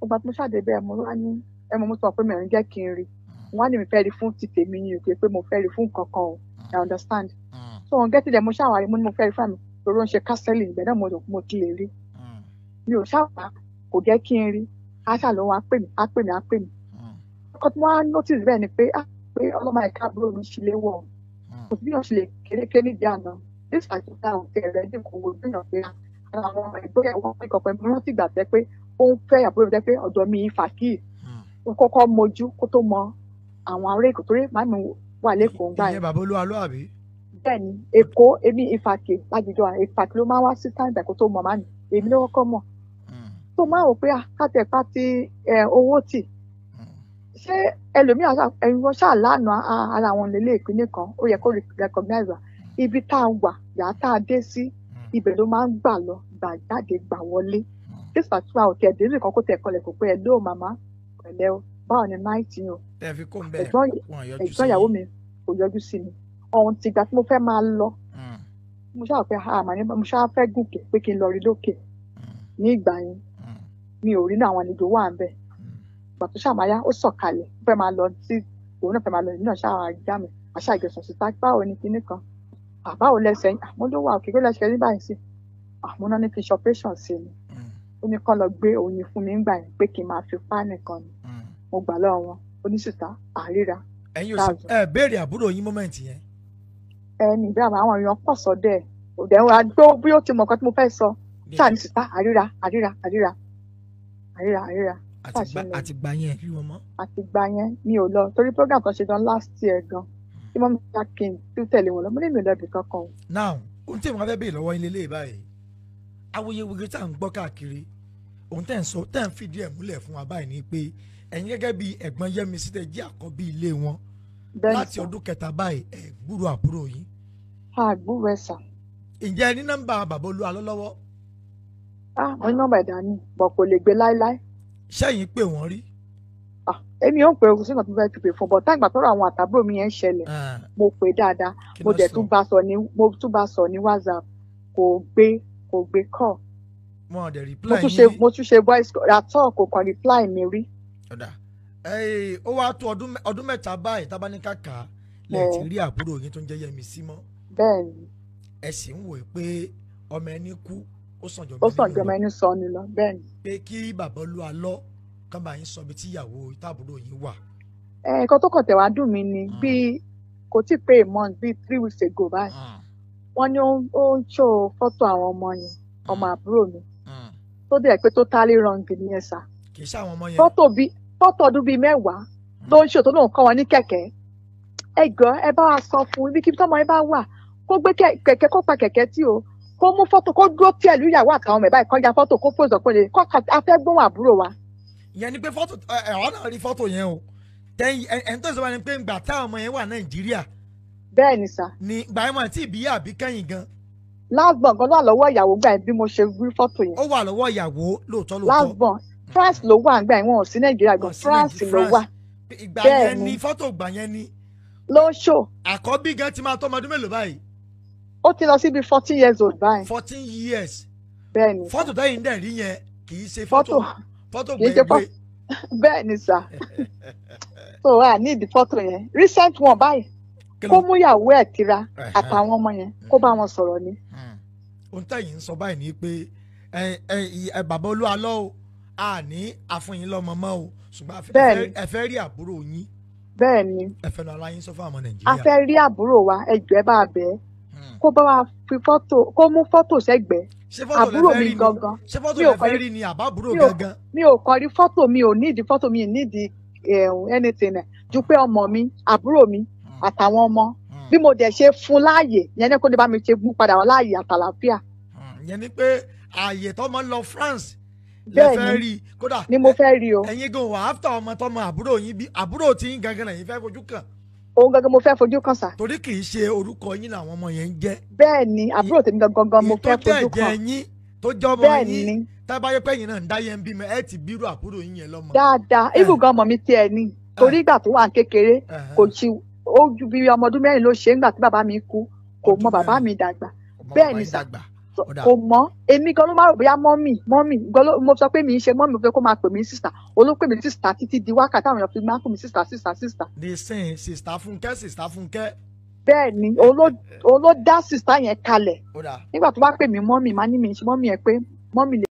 ìgbà tí mo ṣáà débẹ̀ mo wá ní mo sọ pé mi ò ní jẹ́ kí n rí wọ́n á ní mi fẹ́ rí fún ti tèmi ni òkè pé mo fẹ́ rí fún kankan o I understand so on get there mo ṣàwárí mo ní mo fẹ́ rí fún mi torí ó ń ṣe counseling ìbẹ̀ náà mo ti lè rí mi ò ṣàwá kò jẹ́ kí n rí aṣá ló wá pè mí ọkọ tí wọ́n á notice bẹ́ẹ̀ ni pé ọlọ́mọ ẹ̀ka àbúrò mi ṣe lé wọ̀ kò sí bí wọ́n ṣe lè kéréké nídìí àná this àtúntà òkè rẹ̀ dín kò wò gbìyànjú pé àwọn ẹgbẹ́ ẹ̀wọ̀n pé kọ̀ọ̀kan mi rántí ìgbà tẹ́ pé ó ń fẹ́ àbúrò mi tẹ́ pé ọ̀dọ̀ mi fàkíì ó kọ́kọ́ mojú kó tó mọ àwọn ará èkó torí màmí wà lẹ́kọ̀ọ́ ń gbà yẹn. ìyẹn bàbá olúwa ló àbí. bẹ́ẹ̀ni èkó èmi ìfàkè lájújọ ìfàkè ló máa wá sí táǹdà kó tó mọ màmí èmi ló kọ́kọ́ mọ̀. tó máa wò pé kátẹ̀pá ti owó tì ṣé ẹlòmíràn ẹ̀yin wọn ṣáà lánàá ara àwọn lélẹ̀ ìpínlẹ̀ kan ó yẹ kó recognize wa ibi tá a wà yàrá tá a dé sí ibẹ̀ ló máa ń gbà lọ gbà jáde gbà wọlé this particular hotel délé kan kó tẹ̀ kọlẹ̀ kó pé ẹ lóò màmá pẹ̀lẹ́ o báwo ni náìtì o ẹ̀gbọ́n ìyàwó mi kò yọjú sí mi ọ̀hún ti gbà tí mo fẹ́ máa lọ mo ṣáà pé mo ṣáà fẹ́ gùnkè pé kí n lọ rí lókè ní ìgbà yẹn mi ò rí náà àwọn àlejò wà ń bẹ̀ ìgbà tó ṣàmáyá ó sọ̀kalẹ̀ ó fẹ́ máa lọ sí òun náà fẹ́ máa lọ nínú ṣáà já mi àṣà ìgbésàn síta báwo ni kinní kan báwo lẹ́sẹ̀ àmọ́ ló wà òkè kó lẹ́sẹ̀ ní báyìí sí àmọ́ náà ní fi ṣe operation sí mi ó ní kán lọ gbé oyin fún mi ńgbà yẹn pé kí n máa fi pa nìkan ni mo gbà lọ́wọ́ wọn oníṣìṣà àríra. ẹ̀yin ò sì béèrè àbúrò yín mọ́mẹ́ǹtì yẹn. ẹni ìgbà àwọn èèyàn pọ̀ sọ́dẹ̀ òdẹ̀ wa gbọ́ bí ó ti mọ̀ nǹkan tí mo fẹ́ sọ ṣáà ní ṣìṣà àríra. àtìgbà yẹn rí wọn mọ́. àtìgbà yẹn mi ò lọ torí program kan ṣe dán last year gan tí mo máa kí n tún tẹ̀lé wọn lọ mo ní mi ò lọ ibì kankan o. now ohun tí mo fẹ́ béèrè lọ́wọ́ ilé ilé báyìí awuyewuye tá à ń gbọ́ káàkiri ohun tẹ́ ń sọ tẹ́ ń fìdí ẹ̀ múlẹ̀ fún wa báyìí ni pé ẹ̀yin gẹ́gẹ́ bí ẹ̀gbọ́n Yẹ́misí tẹ́ jẹ́ àkọ́bí ilé wọn láti ọdún kẹta báyìí ẹ̀ gbúrò àbúrò yín. àgbúrò ẹ̀ sà. ǹjẹ́ ẹ ní nọ́mbà bàbá Olúwa lọ́wọ́. mo ní nọ́mbà ìdání bọ̀ kò lè gbé láéláé. sẹ́yìn pé wọ́n rí. èmi ò ń pè é sí nǹkan tó fẹ́ pè fún bọ̀ táìgbà tọ́rọ̀ àwọn àtàbúrò mi yẹn ń ṣẹlẹ̀ mo pè dáadáa mo dẹ̀ tún bá sọ ní WhatsApp kò gbé call. mo tún ṣe voice àtọ̀ kò kàn reply mi rí. ó wá tó ọdún mẹ́ta báyìí tábánikà kà lẹ́ẹ̀ tí rí àbúrò yín tó ń jẹ́ Yẹ́misí mọ́. bẹ́ẹ̀ni. ẹ sì ń wò pé ọmọ ẹni kú ó sàn jọmọ ẹni sọ ni lọ bẹ́ẹ̀ni. pé kí bàbá Olúwa lọ kán bá yín sọ bí tí ìyàwó táàbúrò yín wà. nǹkan tó kàn tẹ̀ wá dùn mí ni bí kò tí ì pé a month bíi 3 weeks ago báyìí wọ́n ní ó ń ṣó fọ́tò àwọn ọmọ yẹn ọmọ àbúrò mi tó dẹ̀ pé totally wrong nìyẹn sà. kì í ṣe àwọn ọmọ yẹn. fọ́tò ọdún bíi 10 ló ń ṣètò náà kọ́ wọn ní kẹ̀kẹ́ ẹ gbọ́ ẹ bá wa sọ fún ibi kíbi tọ́mọ yẹn bá wà kó gbé kẹ̀kẹ́ kó pa kẹ̀kẹ́ tí o kó mú fọ́tò kó dúró pẹ̀lú ìyàwó àtàwọn ọmọ ẹ̀ báyìí kọjá fọ́tò kó fòzọ̀ pé lè kọ́ afẹ́ gbóhùn àbúrò wa. ìyẹn ni pé fọ́tò ẹ̀wọ̀n náà rí fọ́tò yẹn o ẹ̀ ń tó ìsọ̀rọ̀ ni pé ìgbà táwọn ọmọ yẹn wà Nàìjíríà. bẹ́ẹ̀ ni sà. ni ìgbà yẹn mọ̀ tí ìbí àbí kẹ́yìn gan. lásbọ̀n gan ló wà lọ́wọ́ ìyàwó gbà bí mo ṣe rí fọ́tò yẹn. ó wà lọ́wọ́ ìyàwó lóòótọ́. lásbọ̀n France ló wà gbà yẹn wọn ò sí Nàìjíríà gan France ló wà. ìgbà yẹn ni fọ́tò gbà yẹn ni. ló ń ṣò. àkọ́bí gan ti máa tọ́ ọmọdún mélòó báyìí. ó ti lọ sí bíi 14 years old báyìí. 14 years. bẹ́ẹ̀ ni. fọ́tò tẹ́yìn dẹ̀ rí yẹn kì í ṣe fọ́tò gbẹ̀gbẹ̀. bẹ́ẹ̀ ni sà. so I need the photo yẹn recent one báyìí kó mú ìyàwó ẹ̀ tira àtàwọn ọmọ yẹn kó bá wọn sọ̀rọ̀ ni. ohun tẹ̀yìn ń sọ báyìí ni pé bàbá Olúwa lọ o a ní àfọyín lọ́mọ mọ́ o ṣùgbọ́n ẹ fẹ́ rí àbúrò yín. bẹ́ẹ̀ ni. ẹ fẹ́ lọ ara yín sọ fún àwọn Nàìjíríà. a fẹ́ rí àbúrò wa ẹjọ́ ẹ bá bẹ́ẹ̀ kó bá wa fi fọ́tò kó mú fọ́tò sẹ́gbẹ̀ẹ́ àbúrò mi gangan. ṣé fọ́tò lẹ fẹ́ rí ni àbábúrò gangan. mi ò kàn rí fọ́tò mi ò nídìí fọ́tò mi nídìí anything ju pé ọmọ mi àbúrò mi àtàwọn ọmọ bí mo dẹ̀ ṣe fún láàyè yẹn ní kó ní bá mi ṣe mú padà wá láàyè àtàlàfíà. yẹn ni pé ààyè tọmọ lọ France lè fẹ́ rí kódà ni mo fẹ́ rí o. ẹ̀yin gan wà áfítà ọmọ tọmọ àbúrò yín bí àbúrò tí yín gangan lẹ́yìn fẹ́ fojú kàn. òun gangan mo fẹ́ fojú kàn sà. torí kì í ṣe orúkọ yín làwọn ọmọ yẹn ń jẹ́. bẹ́ẹ̀ ni àbúrò tèmi gangan mo fẹ́ fojú kàn. tó jẹ́ ẹ̀jẹ̀ yín tó jọ ọmọ yín tábàyẹ pẹ́yìn náà ń dá yẹn bímọ ẹ ti bírò àbúrò yín yẹn lọ́mọ. dáadáa ibùgàn ọmọ mi tiẹ̀ ni torí ìgbà tó wà kékeré kò sí ó ju bí ọmọ ọdún mẹ́rin ló ṣe ńgbà tí bàbá mi kú kò mọ bàbá mi dàgbà bẹ́ẹ̀ ni sà kò mọ èmi gan ló máa rò bóyá mọ́mì gan ló mo sọ pé mi ń ṣe mọ́mì fẹ́ kó máa pè mí sísà olópè mi sísà títí di wákàtí àwọn èèyàn fi máa ń pè mí sísà. the same sista Fúnkẹ́. bẹ́ẹ̀ ni òun ló dá sísà yẹn kalẹ̀ nígbà tó bá pè mí mọ́mì máa ní mi ṣe mọ́mì yẹn pé mọ́mì lè.